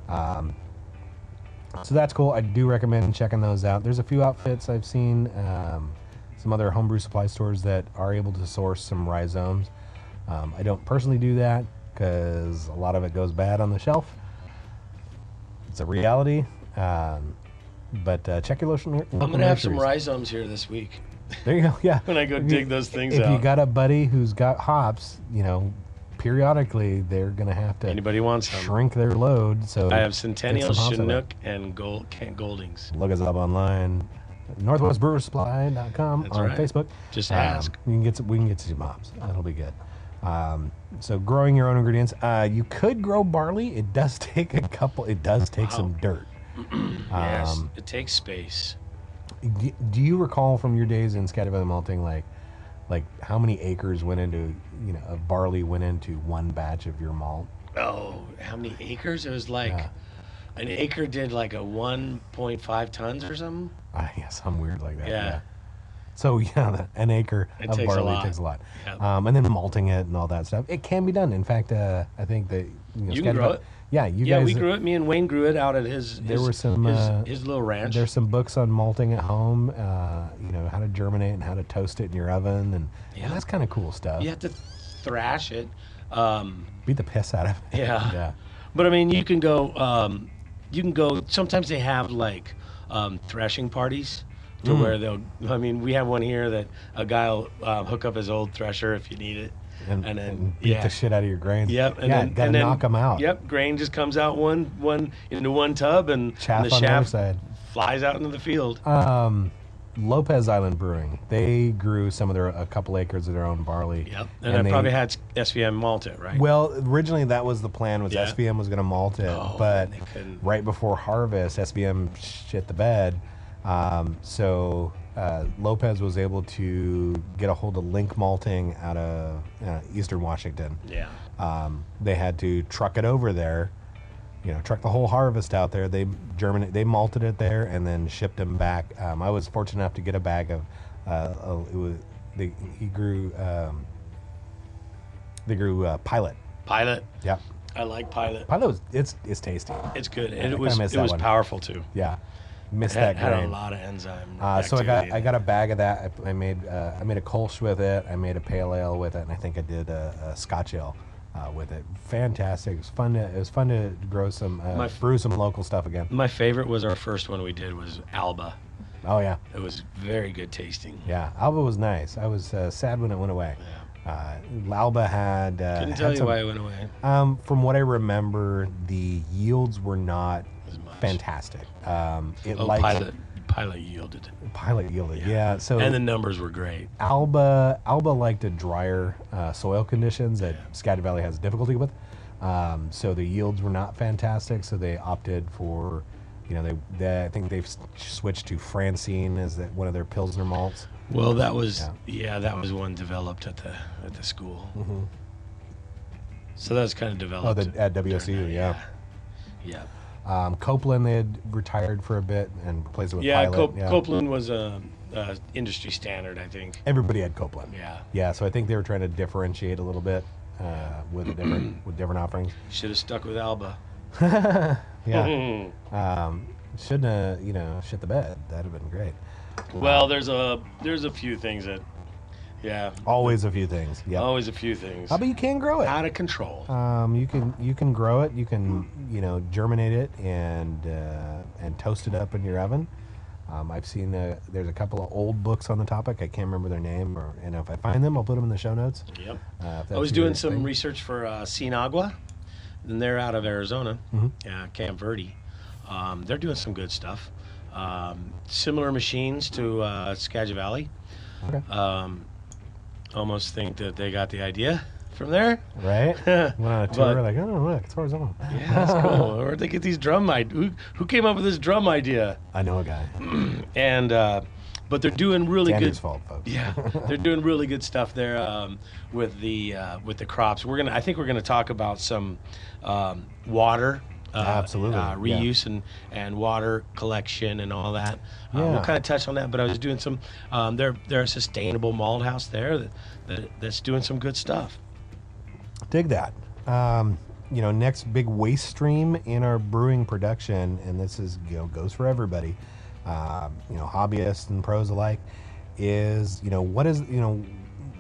So that's cool. I do recommend checking those out. There's a few outfits I've seen, some other homebrew supply stores that are able to source some rhizomes. I don't personally do that because a lot of it goes bad on the shelf. It's a reality. But check your local I'm going to have some nurseries. rhizomes here this week There you go. Yeah. when I go dig those things If out. you got a buddy who's got hops, periodically they're going to have to Anybody wants some? shrink their load. So I have get Centennial, some hops out of Chinook, and Goldings. Look us up online, northwestbrewersupply.com That's on right. Facebook. Just ask. We can get some hops. That'll be good. So growing your own ingredients. You could grow barley. It does take some dirt. Yes, it takes space. Do you recall from your days in Skagit Valley malting, like how many acres went into, of barley went into one batch of your malt? Oh, how many acres? It was like an acre did like a 1.5 tons or something. Yeah, something weird like that. Yeah. So an acre It of takes a barley lot. takes a lot. Yep. And then malting it and all that stuff. It can be done. In fact, I think that You can Skagit grow Valley- it. Yeah, you Yeah, guys. we grew it. Me and Wayne grew it out at his Were some, his little ranch. There's some books on malting at home. How to germinate and how to toast it in your oven, and that's kind of cool stuff. You have to thrash it. Beat the piss out of it. Yeah. Yeah. But I mean, you can go. Sometimes they have like threshing parties to where they'll. I mean, we have one here that a guy will hook up his old thresher if you need it, and then beat the shit out of your grains. Yep. Gotta knock them out. Yep. Grain just comes out one into one tub, and Chaff the on the other shaft side. flies out into the field. Lopez Island Brewing. They grew a couple acres of their own barley. Yep. And they probably had SVM malt it, right? Well, originally that was the plan. Was Yeah. SVM was going to malt it, Oh, but they couldn't. right before harvest, SVM shit the bed. So Lopez was able to get a hold of Link Malting out of Eastern Washington. Yeah. They had to truck it over there, truck the whole harvest out there. They malted it there and then shipped them back. I was fortunate enough to get a bag of. They grew Pilot. Pilot. Yeah, I like Pilot. Pilot it's tasty. It's good. I And it kinda was miss that one. powerful too. Yeah, missed Had that a grain. lot of enzyme. So activity I in got it. a bag of that. I made a Kolsch with it. I made a pale ale with it, and I think I did a Scotch ale with it. Fantastic. It was fun to grow some brew some local stuff again. My favorite was our first one we did was Alba. Oh yeah, It was very good tasting. yeah. Alba was nice. I was sad when it went away. Alba had. Couldn't had tell you some- why it went away. From what I remember, the yields were not As much. fantastic. It Oh, liked Pilot yielded. Pilot yielded. Yeah. So And the numbers were great. Alba liked a drier soil conditions that Skagit Valley has difficulty with. So the yields were not fantastic. So they opted for, I think they've switched to Francine as one of their Pilsner malts. Well, that was that was one developed at the school. Mm-hmm. So that was kind of developed. At WSU, during that, yeah. Yeah. Copeland, they had retired for a bit and replaced it with Yeah, Pilot. Copeland was a industry standard, I think. Everybody had Copeland. Yeah. Yeah, so I think they were trying to differentiate a little bit with different offerings. Should have stuck with Alba. Yeah. Shouldn't have, shit the bed. That'd have been great. Well, there's a few things that, Always a few things. Yeah. always a few things But you can grow it. out of control. You can grow it. You can germinate it and toast it up in your oven. I've seen there's a couple of old books on the topic. I can't remember their name, and if I find them, I'll put them in the show notes. Yep. If I that's was your doing some thing. research for Sinagua, and they're out of Arizona, Mm-hmm. Camp Verde. They're doing some good stuff. Similar machines to Skagit Valley. Okay. Almost think that they got the idea from there. Right? Went on a tour, But- like, oh look, it's horizontal. Yeah, that's cool. Where'd they get these drum ideas? Who came up with this drum idea? I know a guy. And but they're doing really It's Andrew's good. fault, folks. Yeah, they're doing really good stuff there with the crops. I think we're gonna talk about some water. Absolutely, yeah. Reuse and water collection and all that. Yeah. We'll kind of touch on that, but I was doing some. They're a sustainable malt house there that's doing some good stuff. Dig that. Next big waste stream in our brewing production, and this is goes for everybody, hobbyists and pros alike, is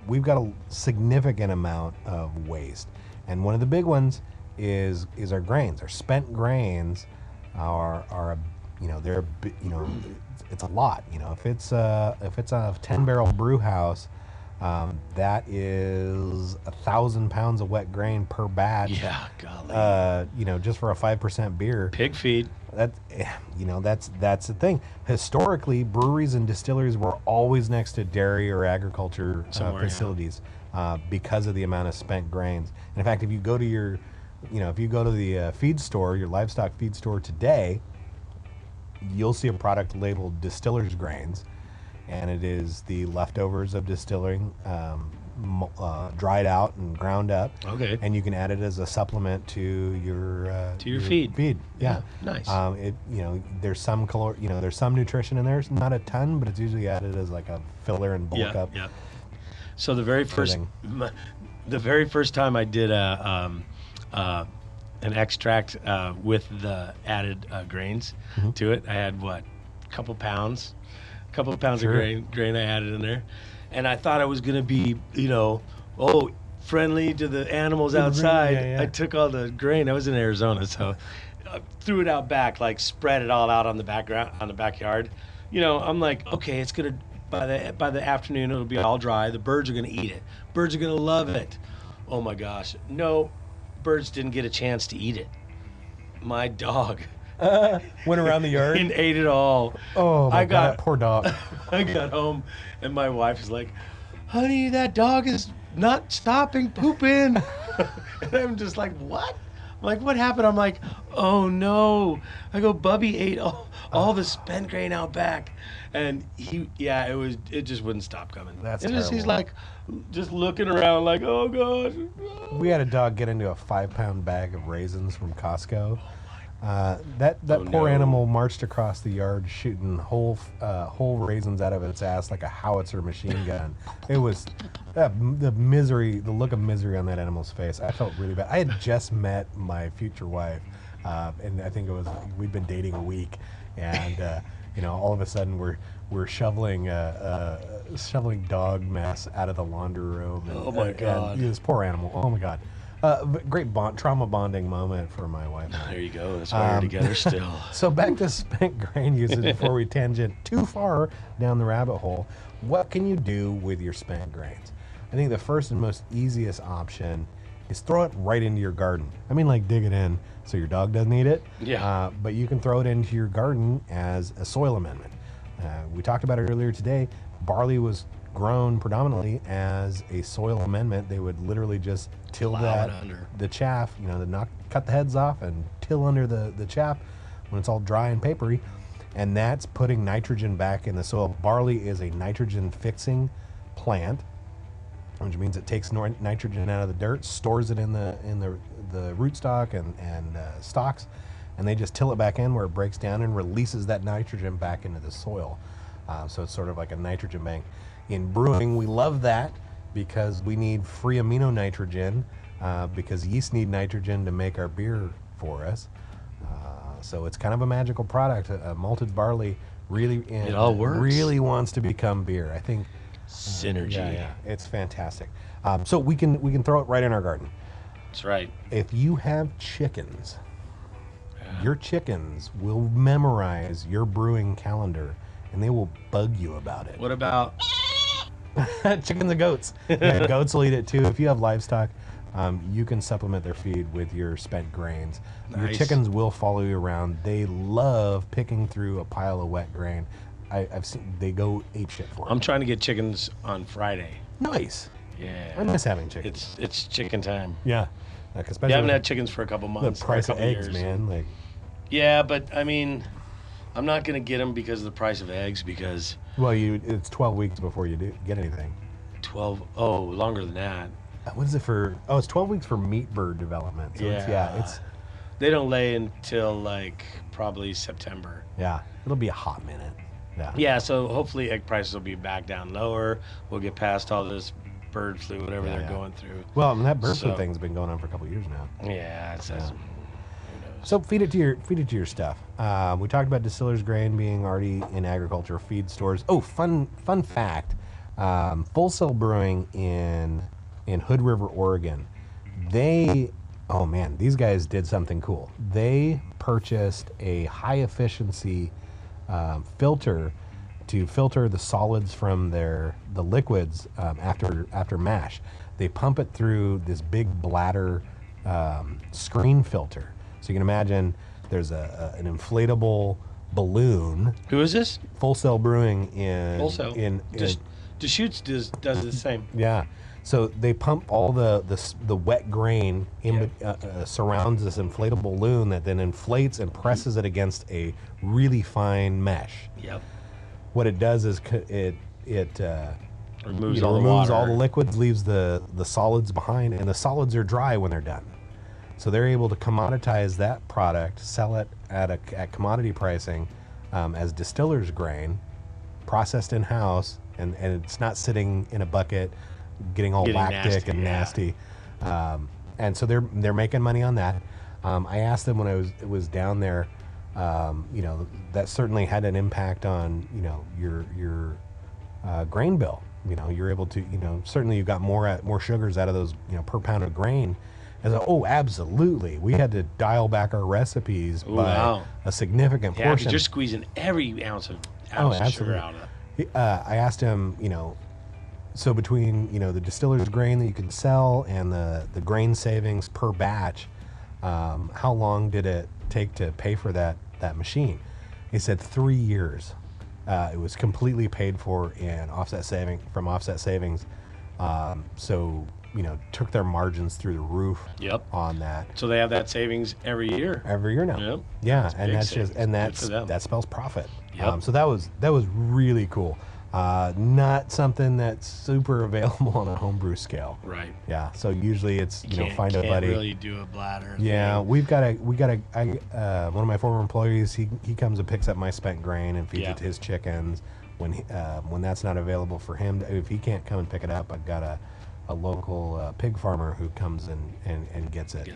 we've got a significant amount of waste, And one of the big ones is our grains. Our spent grains are they're it's a lot. If it's a 10-barrel brew house, that is 1,000 pounds of wet grain per batch. Yeah, golly. Just for a 5% beer. Pig feed. That's the thing. Historically, breweries and distilleries were always next to dairy or agriculture facilities because of the amount of spent grains. And in fact, if you go to the feed store, your livestock feed store today, you'll see a product labeled distiller's grains, and it is the leftovers of distilling, dried out and ground up. Okay. And you can add it as a supplement to your feed. Yeah. Nice. There's some there's some nutrition in there. It's not a ton, but it's usually added as like a filler and bulk up. Yeah. So the very first time I did an extract with the added grains to it, I had a couple pounds of grain I added in there, and I thought I was gonna be friendly to the animals outside. Yeah. I took all the grain. I was in Arizona, so I threw it out back, like spread it all out on the backyard. I'm like, okay, it's gonna by the afternoon it'll be all dry. The birds are gonna eat it. Birds are gonna love it. Oh my gosh, no. Birds didn't get a chance to eat it. My dog Went around the yard and ate it all. Oh my God, poor dog. I got home and my wife is like, honey, that dog is not stopping pooping. And I'm just like, what? I'm like, what happened? I'm like, oh no. I go, Bubby ate all the spent grain out back. And it just wouldn't stop coming. That's He's terrible. like just looking around like, oh gosh. We had a dog get into a 5-pound bag of raisins from Costco. That poor animal marched across the yard shooting whole raisins out of its ass like a howitzer machine gun. It was the look of misery on that animal's face. I felt really bad. I had just met my future wife, and I think we'd been dating a week, and all of a sudden we're shoveling dog mess out of the laundry room. And, oh my God! And this poor animal. Oh my God. Great trauma bonding moment for my wife. There you go. That's why we're together still. So back to spent grain usage before we tangent too far down the rabbit hole. What can you do with your spent grains? I think the first and most easiest option is throw it right into your garden. I mean, like dig it in so your dog doesn't eat it. Yeah. But you can throw it into your garden as a soil amendment. We talked about it earlier today. Barley was grown predominantly as a soil amendment. They would literally just till the chaff, cut the heads off and till under the chaff when it's all dry and papery, and that's putting nitrogen back in the soil. Barley is a nitrogen fixing plant, which means it takes nitrogen out of the dirt, stores it in the rootstock and stalks, and they just till it back in where it breaks down and releases that nitrogen back into the soil. So it's sort of like a nitrogen bank. In brewing, we love that because we need free amino nitrogen because yeast need nitrogen to make our beer for us. So it's kind of a magical product. Malted barley it all works. Really wants to become beer. I think synergy. Yeah, it's fantastic. So we can throw it right in our garden. That's right. If you have chickens, your chickens will memorize your brewing calendar and they will bug you about it. What about chickens and goats? Yeah, goats will eat it too. If you have livestock, you can supplement their feed with your spent grains. Nice. Your chickens will follow you around. They love picking through a pile of wet grain. I've seen they go ape shit for it. I'm trying to get chickens on Friday. Nice. Yeah. I miss having chickens. It's chicken time. Yeah. Especially You haven't had chickens for a couple months. the price or a of couple eggs, years. man. Like, yeah, but I mean, I'm not gonna get them because of the price of eggs. Because well, it's 12 weeks before you get anything. 12. Oh, longer than that. What is it for? Oh, it's 12 weeks for meat bird development. So it's They don't lay until like probably September. yeah. It'll be a hot minute. Yeah. Yeah, so hopefully egg prices will be back down lower. We'll get past all this bird flu, whatever they're going through. Well, and that bird flu So- thing's been going on for a couple of years now. Yeah, it says. So feed it to your stuff. We talked about distiller's grain being already in agriculture feed stores. Oh, fun fact: Full Sail Brewing in Hood River, Oregon, Oh man, these guys did something cool. They purchased a high efficiency filter to filter the solids from the liquids after mash. They pump it through this big bladder screen filter. So you can imagine there's an inflatable balloon. Who is this? Full Sail Brewing in Full Sail. Deschutes does the same. Yeah. So they pump all the wet grain surrounds this inflatable balloon that then inflates and presses it against a really fine mesh. Yep. What it does is it Removes removes all the water. liquids, leaves the solids behind, and the solids are dry when they're done. So they're able to commoditize that product, sell it at commodity pricing as distiller's grain, processed in house, and it's not sitting in a bucket, getting lactic and nasty. And so they're making money on that. I asked them when I was down there, that certainly had an impact on your grain bill. You're able to certainly you've got more sugars out of those per pound of grain. And oh, absolutely. We had to dial back our recipes by a significant Yeah, 'cause portion. you're squeezing every ounce of sugar out of it. I asked him, so between the distiller's grain that you can sell and the grain savings per batch, how long did it take to pay for that machine? He said 3 years. It was completely paid for in offset savings. So took their margins through the roof. Yep. On that. So they have that savings every year. Every year now. Yep. Yeah, and big that's savings. just and Good for them. that spells profit. Yep. So that was really cool. Not something that's super available on a homebrew scale. Right. Yeah. So usually it's find a can't buddy. really do a bladder. Yeah, thing. we got one of my former employees. He comes and picks up my spent grain and feeds it to his chickens. When that's not available for him, if he can't come and pick it up, I've got a local pig farmer who comes and gets it.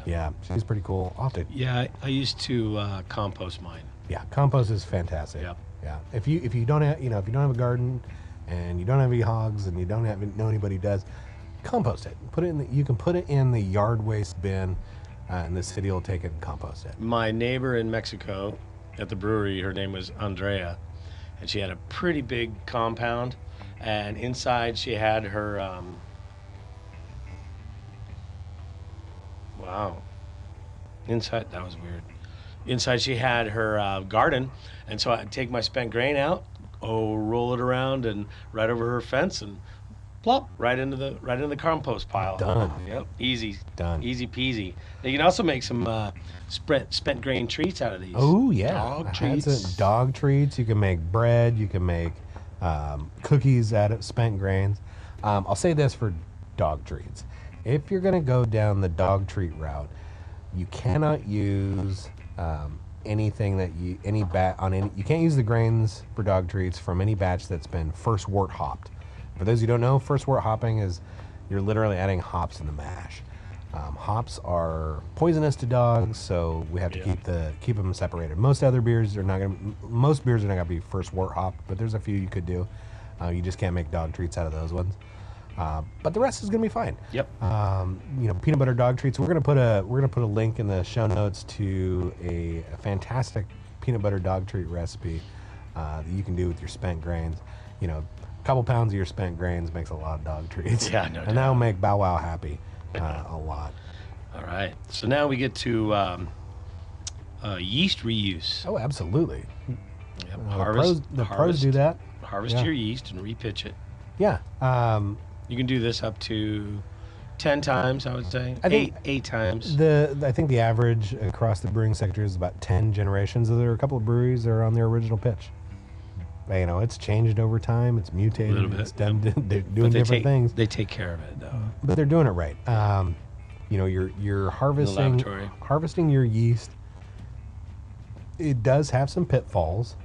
Yeah, she's pretty cool. Yeah, I used to compost mine. Yeah, compost is fantastic. Yep. Yeah. If you don't have if you don't have a garden and you don't have any hogs and you don't know anybody who does, compost it. You can put it in the yard waste bin, and the city will take it and compost it. My neighbor in Mexico at the brewery, her name was Andrea, and she had a pretty big compound, and inside she had her wow. Inside, that was weird. Inside she had her garden, and so I'd take my spent grain out, roll it around and right over her fence and plop right into the compost pile. Done. Yep, easy. Done. Easy peasy. Now, you can also make some spent grain treats out of these. Oh yeah, Dog That's treats. it. Dog treats. You can make bread. You can make cookies out of spent grains. I'll say this for dog treats: if you're going to go down the dog treat route, you cannot use anything that you can't use the grains for dog treats from any batch that's been first wort hopped. For those who don't know, first wort hopping is you're literally adding hops in the mash. Hops are poisonous to dogs, so we have to keep them separated. Most beers are not gonna be first wort hopped, but there's a few you could do. You just can't make dog treats out of those ones. But the rest is gonna be fine. Yep. Peanut butter dog treats. We're gonna put a link in the show notes to a fantastic peanut butter dog treat recipe that you can do with your spent grains. A couple pounds of your spent grains makes a lot of dog treats. Yeah, no doubt. And that'll make Bow Wow happy a lot. All right. So now we get to yeast reuse. Oh, absolutely. Yep. The pros do that. Harvest your yeast and repitch it. Yeah. You can do this up to 10 times, I would say. I think eight times. I think the average across the brewing sector is about 10 generations. There are a couple of breweries that are on their original pitch. It's changed over time. It's mutated. A little bit, It's done. They're doing different things. They take care of it, though. But they're doing it right. You're harvesting your yeast. It does have some pitfalls.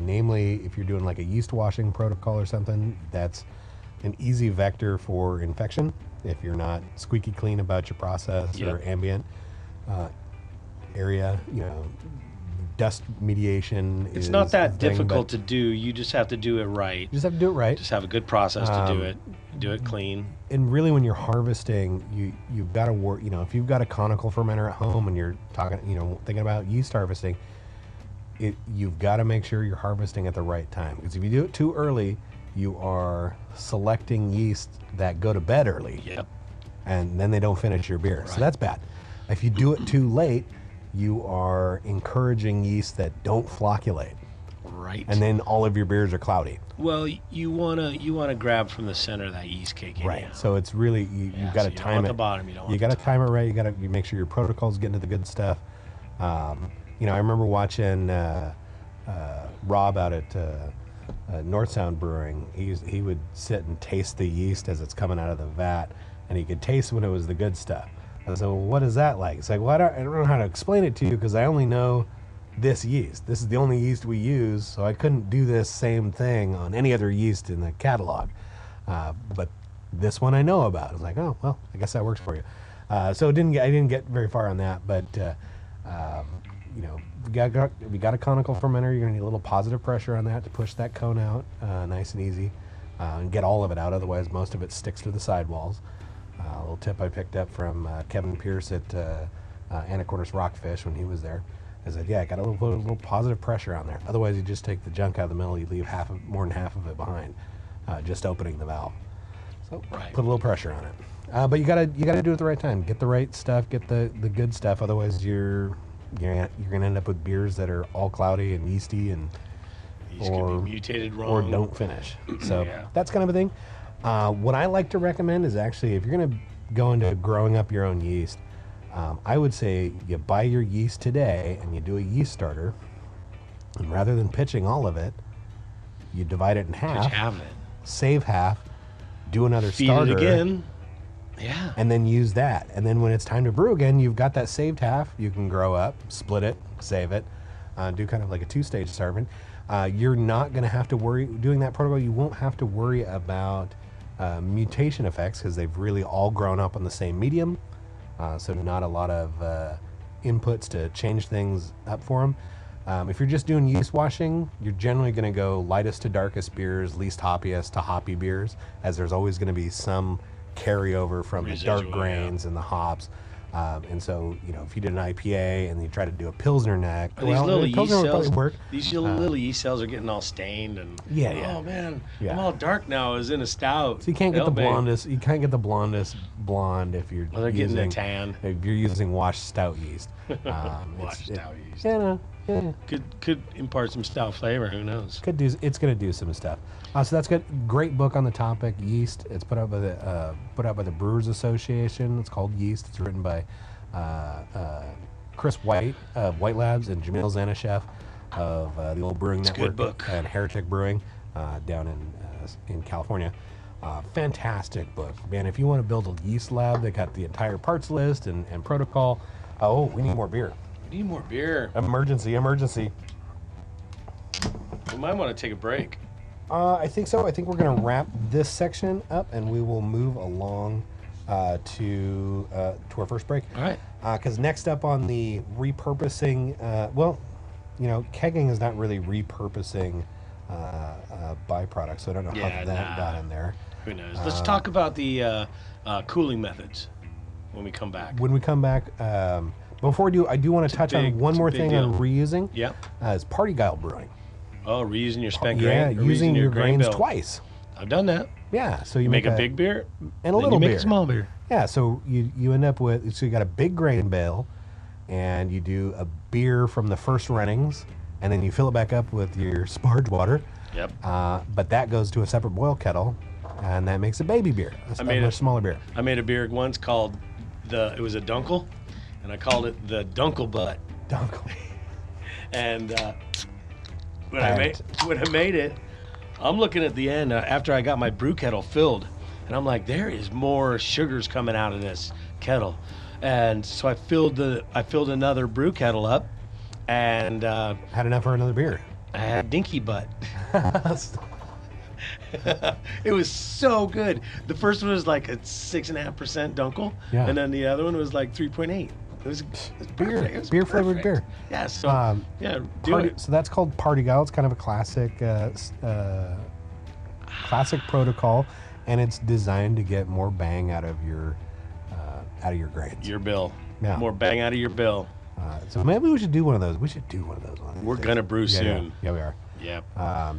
Namely, if you're doing like a yeast washing protocol or something, that's an easy vector for infection. If you're not squeaky clean about your process or ambient area, dust mediation. It's not that difficult to do. You just have to do it right. You just have to do it right. Just have a good process to do it. Do it clean. And really, when you're harvesting, you've got to work. If you've got a conical fermenter at home and you're talking, thinking about yeast harvesting, you've got to make sure you're harvesting at the right time. Because if you do it too early, you are selecting yeast that go to bed early. Yep. And then they don't finish your beer. Right. So that's bad. If you do it too late, you are encouraging yeast that don't flocculate. Right. And then all of your beers are cloudy. Well, you wanna grab from the center of that yeast cake. Anyhow. Right. So it's really you've got to time it. The bottom. You got to time it right. You make sure your protocol's getting to the good stuff. I remember watching Rob out at North Sound Brewing. He would sit and taste the yeast as it's coming out of the vat, and he could taste when it was the good stuff. I said, well, what is that like? It's like, well, I don't know how to explain it to you because I only know this yeast. This is the only yeast we use, so I couldn't do this same thing on any other yeast in the catalog. But this one I know about. I was like, oh, well, I guess that works for you. So I didn't get very far on that, but if you got a conical fermenter, you're going to need a little positive pressure on that to push that cone out nice and easy and get all of it out. Otherwise, most of it sticks to the sidewalls. A little tip I picked up from Kevin Pierce at Anacortes Rockfish when he was there. I said, yeah, I got a little positive pressure on there. Otherwise, you just take the junk out of the middle, you leave more than half of it behind, just opening the valve. So put a little pressure on it. But you gotta do it at the right time. Get the right stuff, get the good stuff. Otherwise, you're gonna end up with beers that are all cloudy and yeasty or mutated wrong, or don't finish. So that's kind of a thing. What I like to recommend is actually, if you're going to go into growing up your own yeast, I would say you buy your yeast today and you do a yeast starter, and rather than pitching all of it, you divide it in half, save half, do another starter, feed it again, and then use that. And then when it's time to brew again, you've got that saved half. You can grow up, split it, save it, do kind of like a two-stage starving. You're not going to have to worry doing that protocol. You won't have to worry about mutation effects because they've really all grown up on the same medium. So not a lot of inputs to change things up for them. If you're just doing yeast washing, you're generally going to go lightest to darkest beers, least hoppiest to hoppy beers, as there's always going to be some carryover from the dark grains and the hops. And so, if you did an IPA and you try to do a Pilsner neck, these little yeast cells, work. These little yeast cells are getting all stained and oh man, I'm all dark now. Is in a stout. So you can't get the blondest. You can't get the blondest blonde if you're. Well, they're getting the tan. If you're using washed stout yeast. Washed stout yeast. Yeah. Could impart some stout flavor. Who knows? It's going to do some stuff. So that's good. Great book on the topic, yeast. It's put out by the Brewers Association. It's called Yeast. It's written by Chris White of White Labs and Jamil Zanishev of the Old Brewing Network. Good book. And Heretic Brewing down in California. Fantastic book, man. If you want to build a yeast lab, they got the entire parts list and protocol. Oh, we need more beer. We need more beer. Emergency. We might want to take a break. I think so. I think we're going to wrap this section up, and we will move along to our first break. All right. Because next up on the repurposing, kegging is not really repurposing byproducts, so I don't know how that got in there. Who knows? Let's talk about the cooling methods when we come back. Before we do, I do want to touch on one more thing on reusing. Yeah. Is party guile brewing. Oh, reusing your spent grain? Yeah, using your grains twice. I've done that. Yeah, so you make a big beer and a little beer. Make a small beer. Yeah, so you end up with, so you got a big grain bale, and you do a beer from the first runnings, and then you fill it back up with your sparge water. Yep. But that goes to a separate boil kettle, and that makes a baby beer, a much smaller beer. I made a beer once called it was a dunkel, and I called it the Dunkel Butt. Dunkel. And when I made it, I'm looking at the end after I got my brew kettle filled, and I'm like, there is more sugars coming out of this kettle, and so I filled another brew kettle up, and had enough for another beer. I had dinky butt. It was so good. The first one was like a 6.5% Dunkel, and then the other one was like 3.8. It's beer, perfect. It was beer flavored perfect. beer. Yeah. So do it. So that's called Party Gal. It's kind of a classic, classic protocol, and it's designed to get more bang out of your grains. Your bill. Yeah. More bang out of your bill. So maybe we should do one of those. We should do one of those. We're gonna brew soon. Yeah, we are. Yep.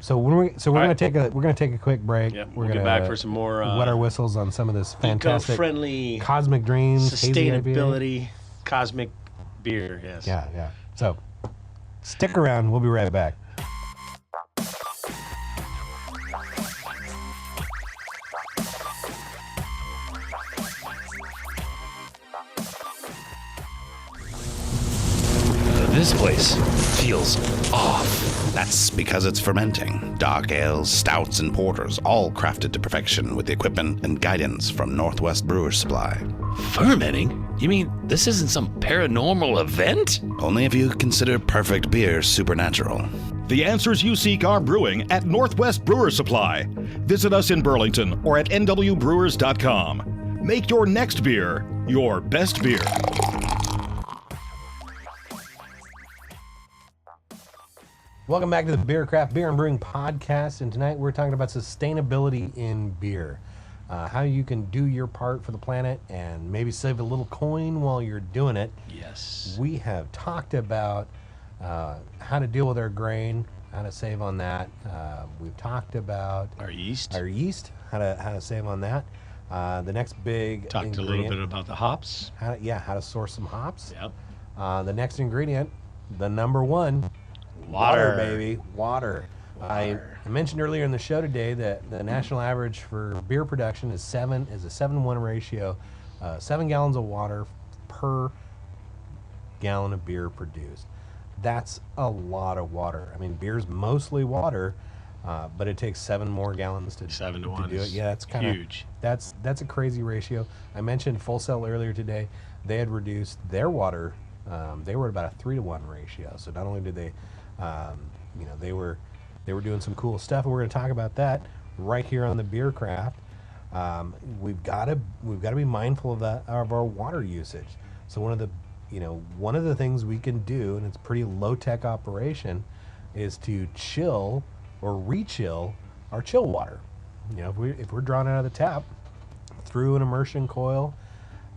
So we're gonna take a quick break. Yep. We're We'll gonna get back for some more wet our whistles on some of this fantastic eco-friendly, Cosmic Dreams hazy IPA. sustainability, cosmic beer. Yes. Yeah. So stick around. We'll be right back. This place feels off. That's because it's fermenting. Dark ales, stouts, and porters, all crafted to perfection with the equipment and guidance from Northwest Brewers Supply. Fermenting? You mean this isn't some paranormal event? Only if you consider perfect beer supernatural. The answers you seek are brewing at Northwest Brewer Supply. Visit us in Burlington or at nwbrewers.com. Make your next beer your best beer. Welcome back to the Beer Craft Beer and Brewing Podcast, and tonight we're talking about sustainability in beer. How you can do your part for the planet and maybe save a little coin while you're doing it. Yes. We have talked about how to deal with our grain, how to save on that. We've talked about Our yeast. how to save on that. The next big Talked a little bit about the hops. how to source some hops. Yep. The next ingredient, the number one. Water. Baby. Water. I mentioned earlier in the show today that the national average for beer production is a 7-1 ratio, 7 gallons of water per gallon of beer produced. That's a lot of water. I mean, beer's mostly water, but it takes 7 more gallons to 7 to 1 do it. is Yeah, it's kind of huge. That's a crazy ratio. I mentioned Full Sail earlier today. They had reduced their water. They were at about a 3-to-1 ratio. So not only did they they were doing some cool stuff, and we're going to talk about that right here on the Beer Craft. We've got to be mindful of our water usage. So one of the things we can do, and it's a pretty low tech operation, is to chill or re-chill our chill water. If we're drawing out of the tap through an immersion coil,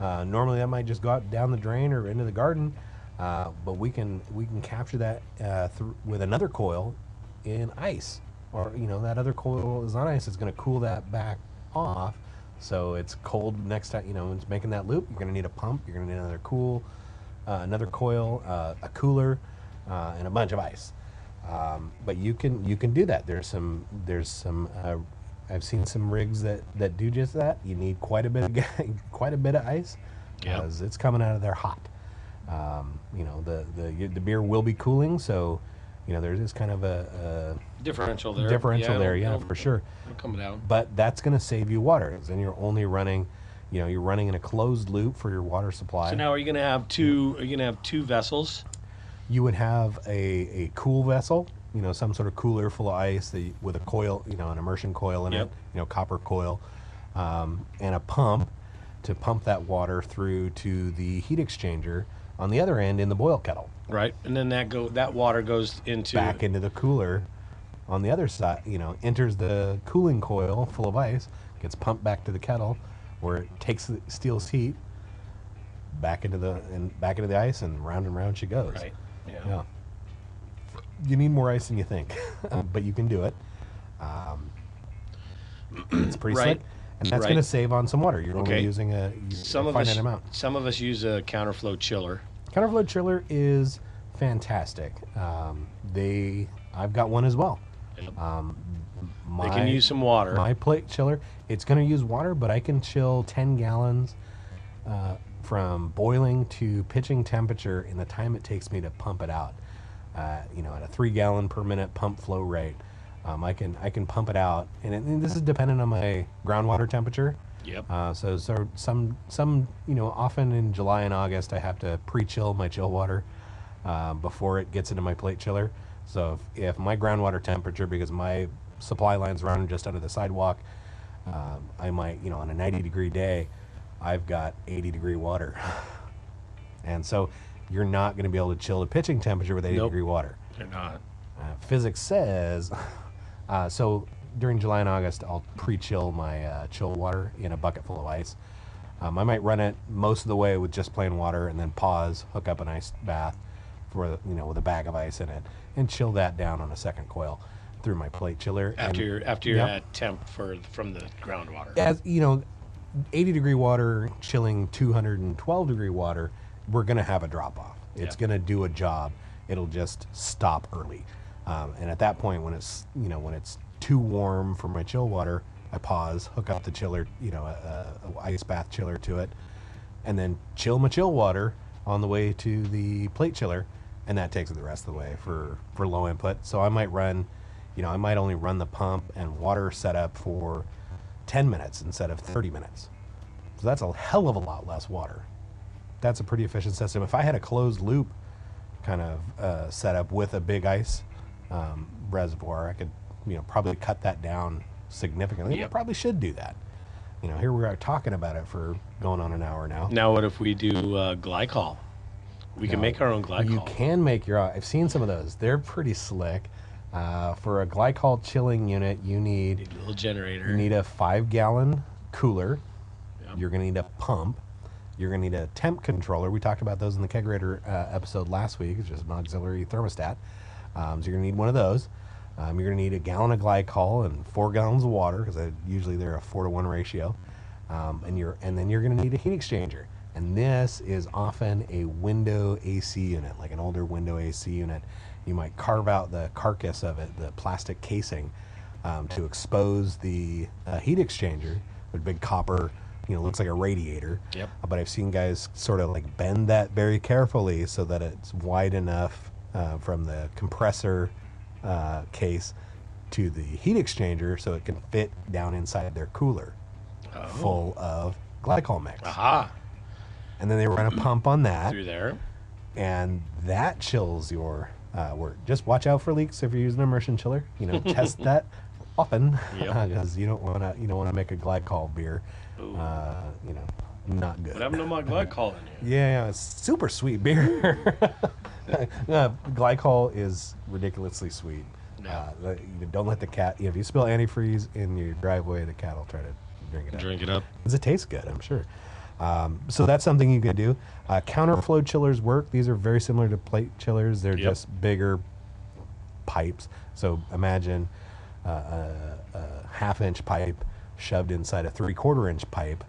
normally that might just go out down the drain or into the garden. But we can capture that with another coil in ice, or that other coil is on ice. It's going to cool that back off, so it's cold next time. It's making that loop. You're going to need a pump. You're going to need another coil, a cooler, and a bunch of ice. But you can do that. There's some. I've seen some rigs that do just that. You need quite a bit of ice, because it's coming out of there hot. The beer will be cooling, so there's this kind of a Differential there. For sure. It'll come down. But that's going to save you water, because then you're only running, you're running in a closed loop for your water supply. So now are you going to have two? Are you going to have 2 vessels? You would have a cool vessel, some sort of cooler full of ice with a coil, an immersion coil in it, copper coil, and a pump to pump that water through to the heat exchanger on the other end in the boil kettle. Right, and then that water goes back into the cooler on the other side. Enters the cooling coil full of ice, gets pumped back to the kettle, where it steals heat back into the ice, and round she goes. Right. Yeah. You need more ice than you think, but you can do it. It's pretty slick, and that's going to save on some water. You're only using a finite amount. Some of us use a counterflow chiller. Counterflow chiller is fantastic. I've got one as well. They can use some water. My plate chiller, it's going to use water, but I can chill 10 gallons from boiling to pitching temperature in the time it takes me to pump it out. At a 3 gallon per minute pump flow rate, I can pump it out, and this is dependent on my groundwater temperature. Yep. So some often in July and August I have to pre-chill my chill water before it gets into my plate chiller. So if my groundwater temperature, because my supply line's running just under the sidewalk, I might, on a 90-degree day, I've got 80-degree water. And so you're not going to be able to chill the pitching temperature with 80 Nope. degree water. They're not. Physics says, so during July and August, I'll pre-chill my chill water in a bucket full of ice. I might run it most of the way with just plain water and then pause, hook up an ice bath for with a bag of ice in it, and chill that down on a second coil through my plate chiller. After you're Yep. at temp from the groundwater. As 80 degree water chilling 212 degree water, we're going to have a drop off. It's going to do a job. It'll just stop early. And at that point, when it's too warm for my chill water, I pause, hook up the chiller, a ice bath chiller to it, and then chill my chill water on the way to the plate chiller, and that takes it the rest of the way for low input. So I might run, I might only run the pump and water setup for 10 minutes instead of 30 minutes. So that's a hell of a lot less water. That's a pretty efficient system. If I had a closed loop kind of setup with a big ice reservoir, I could probably cut that down significantly. Yep. I probably should do that. Here we are talking about it for going on an hour now. Now, what if we do glycol? We can make our own glycol. You can make your own. I've seen some of those. They're pretty slick. For a glycol chilling unit, you need a little generator. You need a 5-gallon cooler. Yep. You're going to need a pump. You're going to need a temp controller. We talked about those in the kegerator episode last week. It's just an auxiliary thermostat. So you're going to need one of those. You're going to need a gallon of glycol and 4 gallons of water, because usually they're a 4-to-1 ratio. And then you're going to need a heat exchanger. And this is often a window AC unit, like an older window AC unit. You might carve out the carcass of it, the plastic casing, to expose the heat exchanger with big copper, looks like a radiator. Yep. But I've seen guys sort of like bend that very carefully so that it's wide enough from the compressor case to the heat exchanger so it can fit down inside their cooler full of glycol mix. Aha. And then they run a pump on that, Through there. and that chills your work. Just watch out for leaks if you're using an immersion chiller. Test that often, Yep. because you don't want to make a glycol beer. Not good. But I have no more glycol in here. Yeah, it's super sweet beer. Glycol is ridiculously sweet. Yeah. Don't let the cat. If you spill antifreeze in your driveway, the cat will try to drink it up. Drink it up. 'Cause it tastes good, I'm sure. So that's something you can do. Counterflow chillers work. These are very similar to plate chillers. They're Yep. just bigger pipes. So imagine a half-inch pipe shoved inside a 3/4-inch pipe.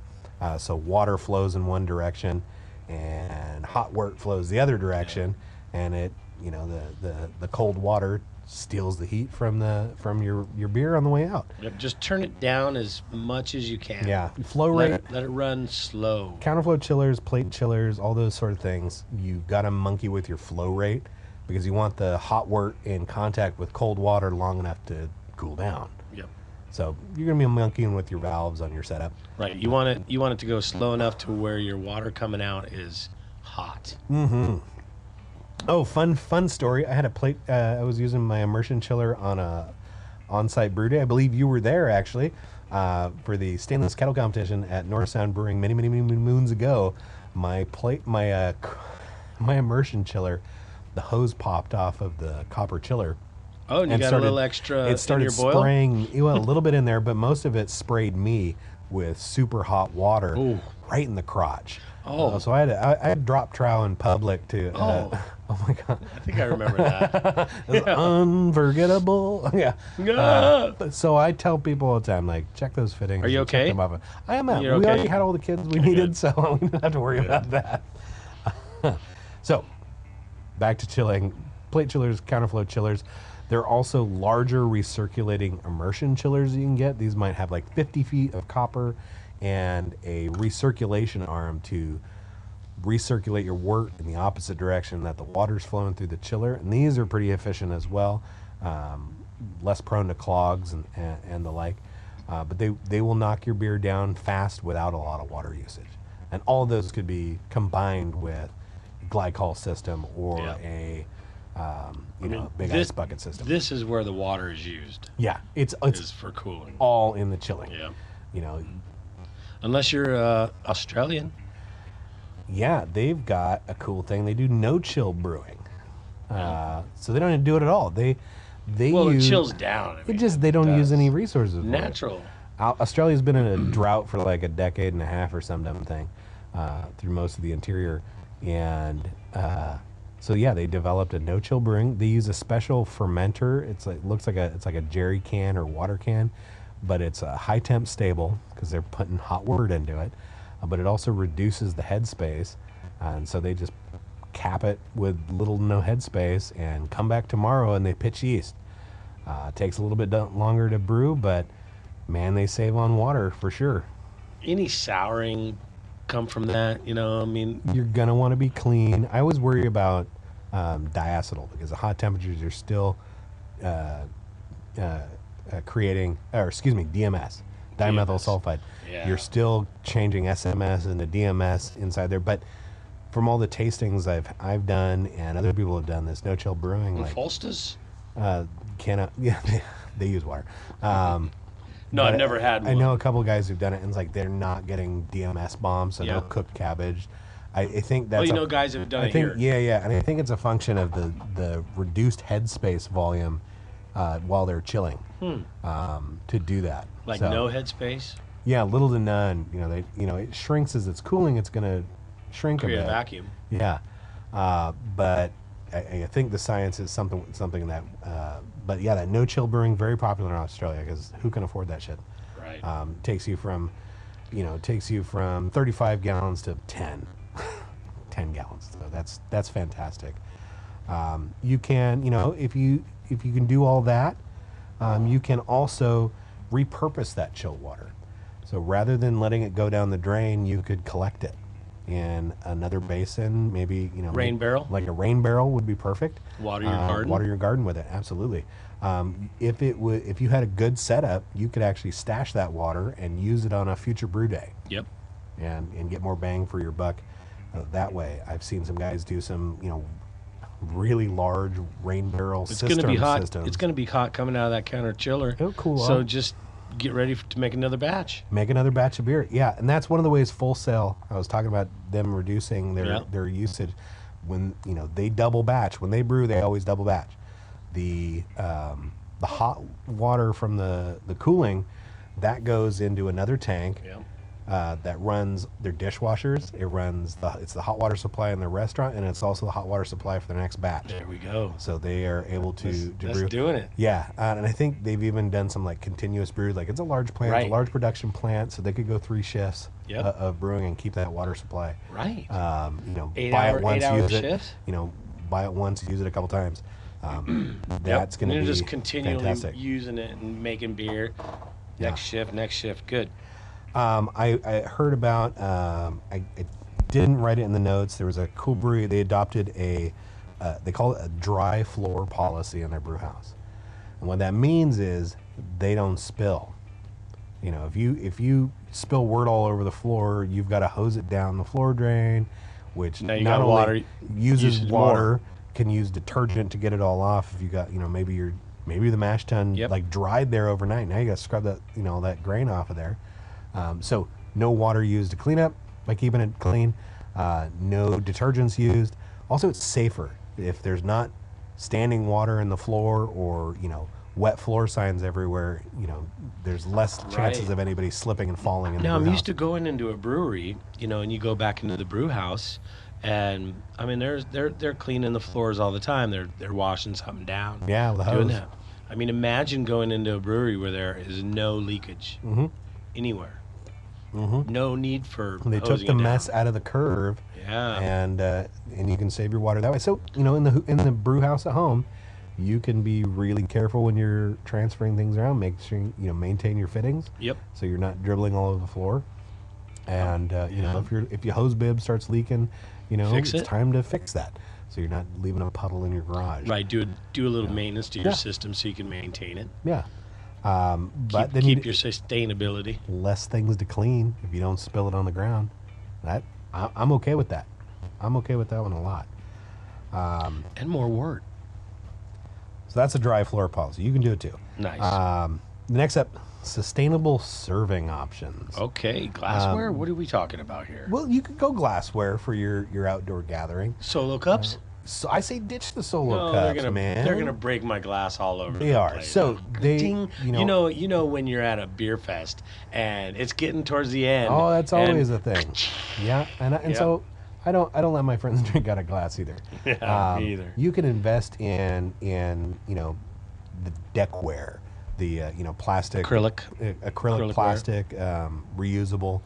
So water flows in one direction, and hot work flows the other direction, and it, the cold water steals the heat from your beer on the way out. Yep. Just turn it down as much as you can. Yeah, flow rate. Let it run slow. Counterflow chillers, plate chillers, all those sort of things, you got to monkey with your flow rate, because you want the hot wort in contact with cold water long enough to cool down. Yep. So you're going to be monkeying with your valves on your setup. Right. You want it to go slow enough to where your water coming out is hot. Oh, fun story. I had a plate. I was using my immersion chiller on a on-site brew day. I believe you were there, actually, for the stainless kettle competition at North Sound Brewing many moons ago. My immersion chiller, the hose popped off of the copper chiller. Oh, and you got a little extra It started in your boil? spraying. A little bit in there, but most of it sprayed me with super hot water Ooh. right in the crotch. Oh. So I had to drop trow in public to. Oh. Oh my God. I think I remember that. It's unforgettable. Yeah. So I tell people all the time, like, check those fittings. Are you and check okay? them up. I am. You're We okay? already had all the kids we needed, so we didn't have to worry about that. So, back to chilling. Plate chillers, counterflow chillers. There are also larger recirculating immersion chillers you can get. These might have like 50 feet of copper and a recirculation arm to recirculate your wort in the opposite direction that the water's flowing through the chiller. And these are pretty efficient as well, less prone to clogs and the like. But they will knock your beer down fast without a lot of water usage. And all of those could be combined with glycol system or a big ice bucket system. This is where the water is used. Yeah, it's Is for cooling. all in the chilling. Yeah. You know, Unless you're Australian. Yeah, they've got a cool thing. They do no chill brewing, so they don't even do it at all. They Well, use, it chills down. I mean, they don't does. use any resources. for it. Natural. Australia's been in a drought for like a decade and a half or some dumb thing through most of the interior, and so yeah, they developed a no chill brewing. They use a special fermenter. It's like it's like a jerry can or water can, but it's a high temp stable because they're putting hot wort into it. But it also reduces the headspace, and so they just cap it with little to no headspace and come back tomorrow and they pitch yeast. It takes a little bit longer to brew, but man, they save on water for sure. Any souring come from that? You know, I mean, You're gonna want to be clean. I always worry about diacetyl because the hot temperatures are still creating, or excuse me, DMS, dimethyl sulfide. Yeah. You're still changing SMS into DMS inside there, but from all the tastings I've done and other people have done this no chill brewing, like Falstas? cannot, yeah, they use water. No, But I've never had one. I know a couple of guys who've done it, and it's like they're not getting DMS bombs, so Yeah. no cooked cabbage. I think that's. Well, you know, guys have done I it think, here. yeah, and I think it's a function of the reduced headspace volume while they're chilling to do that. Like So, no headspace? Yeah, little to none. You know, it shrinks as it's cooling. It's gonna shrink Create a a bit. vacuum. Yeah, but I think the science is something that. But yeah, that no chill brewing very popular in Australia because who can afford that shit? Right. Takes you from 35 gallons to 10 gallons. So that's fantastic. You can, if you can do all that, you can also repurpose that chilled water. So rather than letting it go down the drain, you could collect it in another basin, maybe, Rain barrel? Like a rain barrel would be perfect. Water your garden? Water your garden with it, absolutely. If you had a good setup, you could actually stash that water and use it on a future brew day Yep. and get more bang for your buck that way. I've seen some guys do some, really large rain barrel It's going to be hot. systems. It's going to be hot coming out of that counter chiller. It'll cool So off. just get ready to make another batch. Make another batch of beer. Yeah, and that's one of the ways Full Sail, I was talking about them reducing their usage when, they double batch. When they brew, they always double batch. The hot water from the cooling, that goes into another tank that runs their dishwashers. It's the hot water supply in their restaurant, and it's also the hot water supply for their next batch. There we go. So they are able to That's brew. doing it. Yeah, and I think they've even done some like continuous brew. Like it's a large plant, it's Right. a large production plant, so they could go 3 shifts Yep. of brewing and keep that water supply. Right. Buy it once, 8-hour use it. shifts? Buy it once, use it a couple times. That's going to be just continually fantastic. using it and making beer. Next shift. Good. I heard about. I didn't write it in the notes. There was a cool brewery. They adopted they call it a dry floor policy in their brew house, and what that means is they don't spill. If you spill wort all over the floor, you've got to hose it down the floor drain, which Now you not got only water, uses uses water, more. can use detergent to get it all off. If you got, maybe the mash tun Yep. like dried there overnight. Now you got to scrub that, that grain off of there. So no water used to clean up by keeping it clean. No detergents used. Also, it's safer if there's not standing water in the floor or wet floor signs everywhere. There's less chances Right. of anybody slipping and falling in the Now, I'm brew used to house. going into a brewery, and you go back into the brew house, and I mean, they're cleaning the floors all the time. They're washing something down. Yeah, with a doing hose. that. I mean, imagine going into a brewery where there is no leakage anywhere. No need for. They took hosing the it down. mess out of the curve. Yeah. And you can save your water that way. So in the brew house at home, you can be really careful when you're transferring things around. Make sure maintain your fittings. Yep. So you're not dribbling all over the floor. And if your hose bib starts leaking, Fix it's it. time to fix that. So you're not leaving a puddle in your garage. Right. Do a little maintenance to your Yeah. system so you can maintain it. Yeah. But then Keep your sustainability. less things to clean if you don't spill it on the ground. I'm okay with that. I'm okay with that one a lot. And more wort. So that's a dry floor policy. You can do it too. Nice. next up, sustainable serving options. Okay, glassware. What are we talking about here? Well, you could go glassware for your outdoor gathering. Solo cups? So I say ditch the solo No, cups, man. they're gonna break my glass all over. They the are. place. So they, Ding. You know when you're at a beer fest and it's getting towards the end. Oh, that's and- always a thing. Yeah, and so I don't let my friends drink out of glass either. Yeah, me either. You can invest in the deckware, the plastic acrylic ware. plastic, reusable,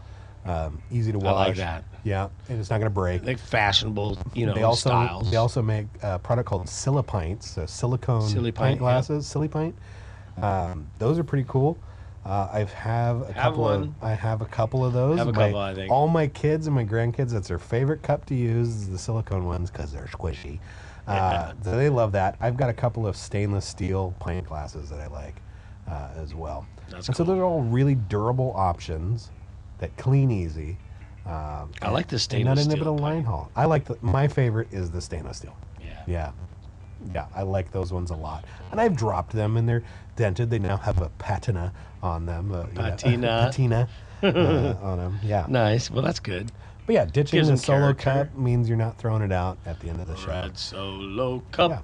easy to wash. I like that. Yeah, and it's not going to break. Like fashionable, They also styles. they also make a product called Silipints, so silicone Silly pint pint, glasses. Silipint. Those are pretty cool. I have a couple of those. Have a couple, I think. All my kids and my grandkids, that's their favorite cup to use is the silicone ones because they're squishy. So they love that. I've got a couple of stainless steel pint glasses that I like as well. That's and so cool. those are all really durable options that clean easy. I like the stainless and not steel inhibit a line pint. haul. I like my favorite is the stainless steel. Yeah. Yeah, I like those ones a lot. And I've dropped them and they're dented. They now have a patina on them. Patina. On them. Yeah. Nice. Well, that's good. But yeah, ditching Gives the them solo character. cup means you're not throwing it out at the end of the show. Red Solo Cup.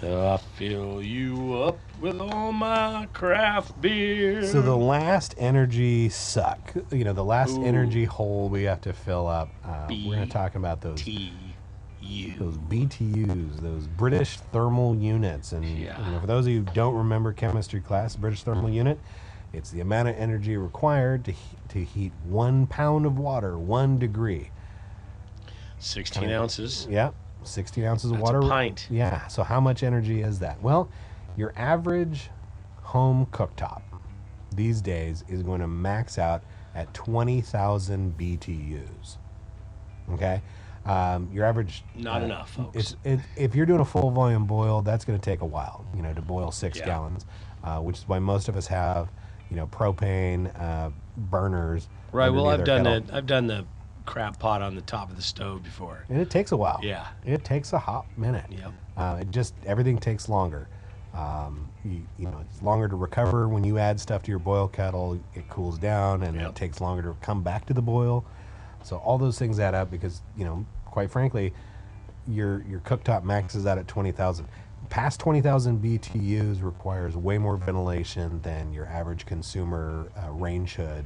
I fill you up with all my craft beer. So the last energy suck, the last Ooh. energy hole we have to fill up. We're going to talk about those TU. BTUs, those British thermal units. And for those of you who don't remember chemistry class, British thermal unit, it's the amount of energy required to heat 1 pound of water 1 degree. 16 ounces. Yeah, 16 ounces of That's water. a pint. Yeah, so how much energy is that? Well, your average home cooktop these days is going to max out at 20,000 BTUs. Okay? Your average... Not enough, folks. If you're doing a full volume boil, that's going to take a while, to boil 6 gallons, which is why most of us have, propane burners. Right. Well, underneath our kettle. I've done the crab pot on the top of the stove before. And it takes a while. Yeah. It takes a hot minute. Yep. Everything takes longer. It's longer to recover when you add stuff to your boil kettle. It cools down, and Yep. it takes longer to come back to the boil. So all those things add up because, quite frankly, your cooktop maxes out at 20,000. Past 20,000 BTUs requires way more ventilation than your average consumer range hood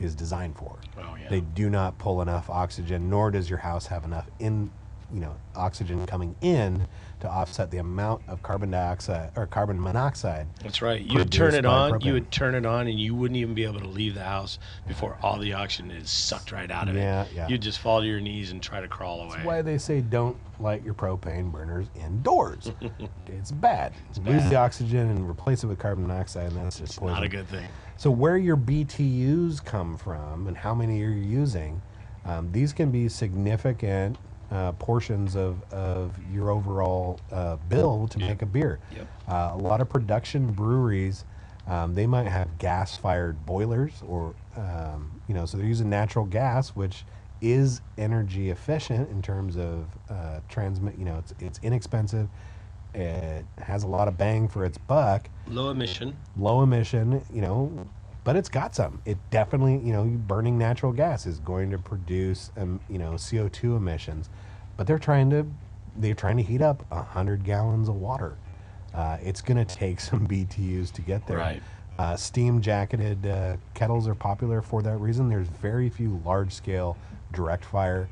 is designed for. Oh, yeah. They do not pull enough oxygen, nor does your house have enough oxygen coming in to offset the amount of carbon dioxide or carbon monoxide. That's right. You would turn produced it by on. propane. You would turn it on, and you wouldn't even be able to leave the house before all the oxygen is sucked right out of Yeah, it. yeah. You'd just fall to your knees and try to crawl away. That's why they say don't light your propane burners indoors. It's bad. Lose the oxygen and replace it with carbon monoxide, and that's just poison. Not a good thing. So where your BTUs come from and how many you're using, these can be significant portions of your overall bill to make a beer. Yep. A lot of production breweries, they might have gas-fired boilers, or so they're using natural gas, which is energy efficient in terms of transmit. It's inexpensive. It has a lot of bang for its buck. Low emission. Low emission, but it's got some. It definitely, burning natural gas is going to produce, CO2 emissions. But they're trying to heat up 100 gallons of water. It's going to take some BTUs to get there. Right. Steam jacketed kettles are popular for that reason. There's very few large scale direct fire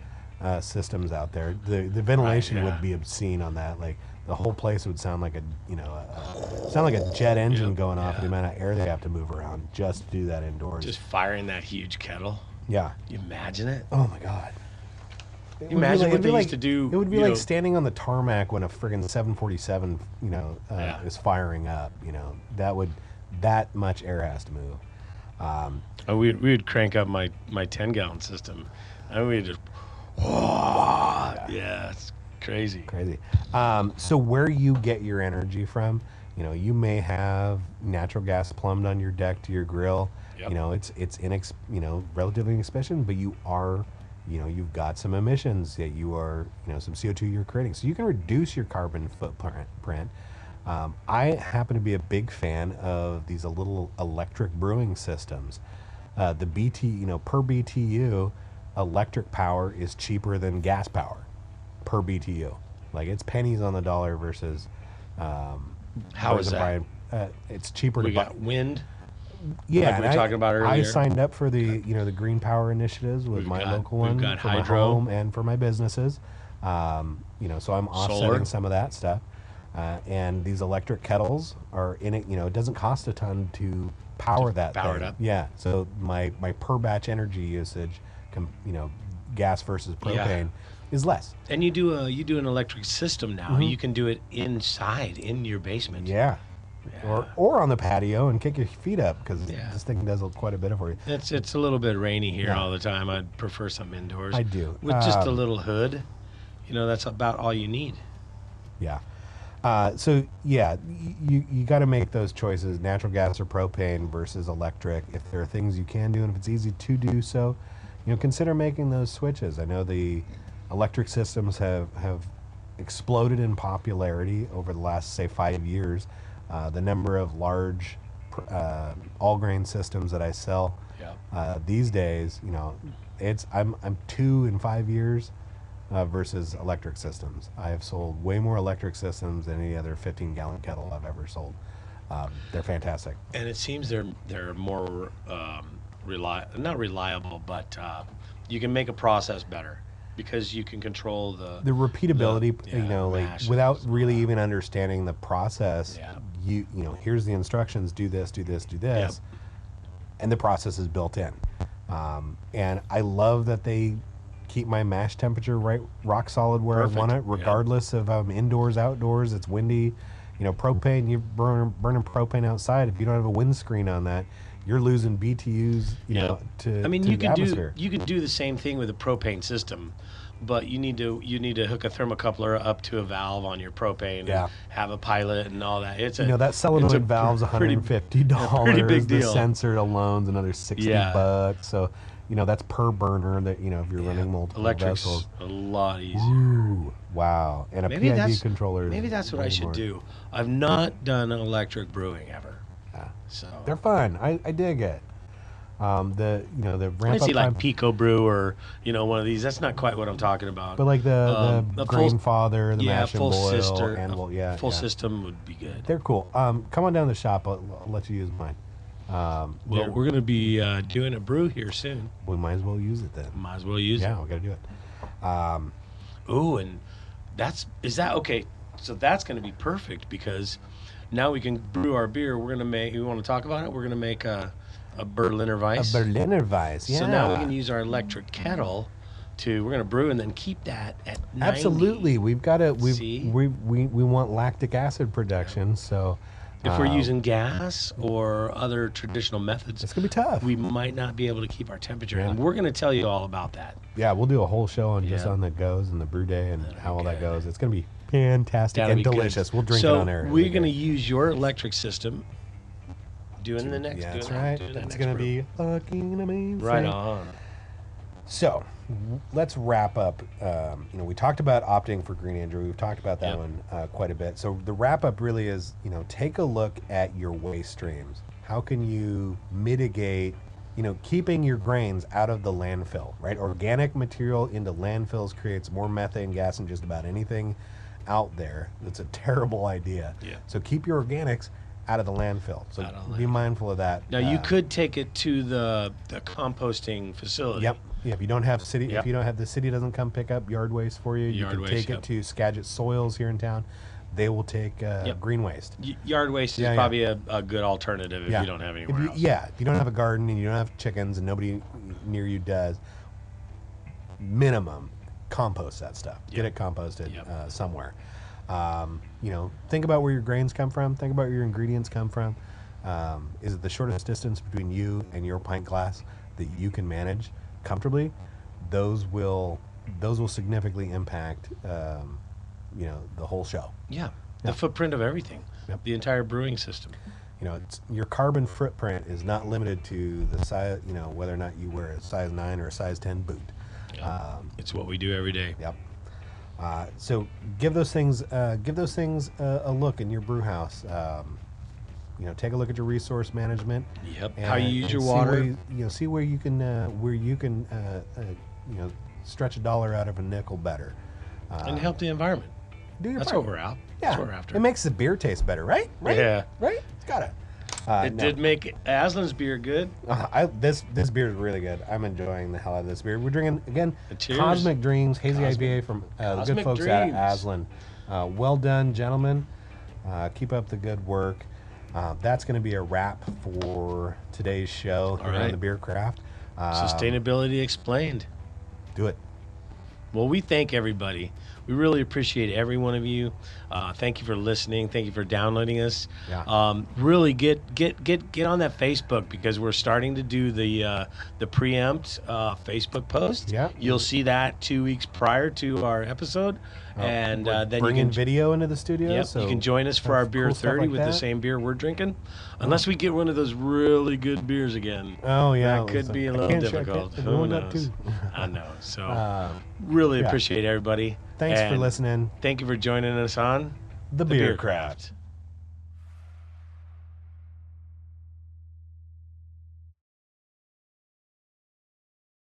systems out there. The ventilation would be obscene on that. Like the whole place would sound like a jet engine going off. The amount of air they have to move around just to do that indoors. Just firing that huge kettle. Yeah. You imagine it? Oh my God. You imagine what they used to do. It would be like standing on the tarmac when a friggin' 747, is firing up. That much air has to move. We would crank up my 10-gallon system, and we'd just, yeah, it's crazy. Crazy. So where you get your energy from, you may have natural gas plumbed on your deck to your grill. Yep. It's relatively inexpensive, but you've got some emissions that you are, some CO2 you're creating. So you can reduce your carbon footprint I happen to be a big fan of these little electric brewing systems. The per BTU, electric power is cheaper than gas power per BTU. Like it's pennies on the dollar versus. How is that? It's cheaper We to buy. got wind. Yeah, like we and were talking about I earlier. signed up for the the green power initiatives with We've my got- local we've one got for hydro. my home and for my businesses. So I'm offsetting Solar. some of that stuff. And these electric kettles are in it. It doesn't cost a ton to power that power it thing. up. Yeah. So my per batch energy usage, gas versus propane, is less. And you do an electric system now. You can do it inside in your basement. Yeah. Or on the patio and kick your feet up because Yeah. this thing does quite a bit for you. It's a little bit rainy here Yeah. all the time. I'd prefer something indoors. I do. With just a little hood, that's about all you need. Yeah. You got to make those choices: natural gas or propane versus electric. If there are things you can do, and if it's easy to do so, consider making those switches. I know the electric systems have exploded in popularity over the last, say, 5 years. The number of large all grain systems that I sell these days, I'm 2 in 5 years. Versus electric systems. I have sold way more electric systems than any other 15-gallon kettle I've ever sold. They're fantastic. And it seems they're more not reliable, but you can make a process better because you can control the repeatability, mash without really even understanding the process. Yeah. Here's the instructions: do this, do this, do this, and the process is built in. And I love that they keep my mash temperature rock solid where Perfect. I want it, regardless of indoors, outdoors. It's windy. Propane, you're burning propane outside. If you don't have a windscreen on that, you're losing BTUs. To I mean, to you the could atmosphere. do the same thing with a propane system, but you need to hook a thermocoupler up to a valve on your propane. Yeah. And have a pilot and all that. It's that solenoid valve's $150. pretty big The deal. sensor alone's another $60. So that's per burner. That if you're running multiple Electric's vessels. a lot easier. Ooh, wow! And a PID controller. Is Maybe that's what I way should more. do. I've not done electric brewing ever. So They're fun. I dig it. The I ramp see up like time, Pico Brew or one of these. That's not quite what I'm talking about. but like the a full- grandfather, the mash and full boil, sister, animal, full system would be good. They're cool. Come on down to the shop. I'll let you use mine. Well, we're going to be doing a brew here soon. We might as well use it then. Might as well use Yeah, we got to do it. it. Ooh, and is that okay? So that's going to be perfect because now we can brew our beer. We're going to make. You want to talk about it? We're going to make a Berliner Weiss. A Berliner Weiss. Yeah. So now we can use our electric kettle we're going to brew and then keep that at 90. Absolutely. We've got to. See? We want lactic acid production. So If we're using gas or other traditional methods, it's gonna be tough. we might not be able to keep our temperature. Yeah. And we're going to tell you all about that. Yeah, we'll do a whole show on just Yeah. on the goes and the brew day and That'll how be all that good. goes. It's gonna be fantastic That'll and be good. delicious. We'll drink so it on air. It'll we're be going to great. use your electric system. Doing the next. Yeah, doing that's that- right. doing that It's next gonna brew. be fucking amazing. Right on. So, let's wrap up. We talked about opting for Green Andrew. We've talked about that Yep. one quite a bit. So the wrap up really is, take a look at your waste streams. How can you mitigate, keeping your grains out of the landfill, right? Organic material into landfills creates more methane gas than just about anything out there. That's a terrible idea. Yeah. So keep your organics out of the landfill. So Out of the be mindful of that. Now you could take it to the composting facility. Yep. Yeah, if you don't have city, Yep. if you don't have the city doesn't come pick up yard waste for you, you Yard can waste, take yep. it to Skagit Soils here in town. They will take Yep. green waste. Yard waste is Yeah, yeah. probably a good alternative if you don't have anywhere else. Yeah, if you don't have a garden and you don't have chickens and nobody near you does, minimum compost that stuff. Get it composted Yep. somewhere. Think about where your grains come from. Think about where your ingredients come from. Is it the shortest distance between you and your pint glass that you can manage comfortably? Those will significantly impact the whole show. Yeah. The footprint of everything. Yep. The entire brewing system. Your carbon footprint is not limited to the size, whether or not you wear a size 9 or a size 10 boot. It's what we do every day. Yep. So give those things a look in your brew house. Take a look at your resource management. Yep. How you use your water. See where you can stretch a dollar out of a nickel better. And help the environment. Do your That's part. what we're out. Yeah. That's what we're after. It makes the beer taste better, right? Yeah. Right? It's got to. It did make Aslan's beer good. This beer is really good. I'm enjoying the hell out of this beer. We're drinking, again, Cheers. Cosmic Dreams, hazy IPA from the good Cosmic folks out of Dreams. Aslan. Well done, gentlemen. Keep up the good work. That's going to be a wrap for today's show here on right. the Beer Craft. Sustainability explained. Do it. Well, we thank everybody. We really appreciate every one of you. Thank you for listening. Thank you for downloading us. Yeah. Really get on that Facebook, because we're starting to do the preempt Facebook post. Yeah. You'll see that 2 weeks prior to our episode, and then you Bringing can video into the studio. Yep, So you can join us for our beer cool stuff 30 like with the that. same beer we're drinking, unless we get one of those really good beers again. Oh, yeah. That could be a I little can't share- difficult. I can't- Who doing that knows? too. I know. So really yeah. appreciate everybody. Thanks for And listening. Thank you for joining us on The Beer Craft.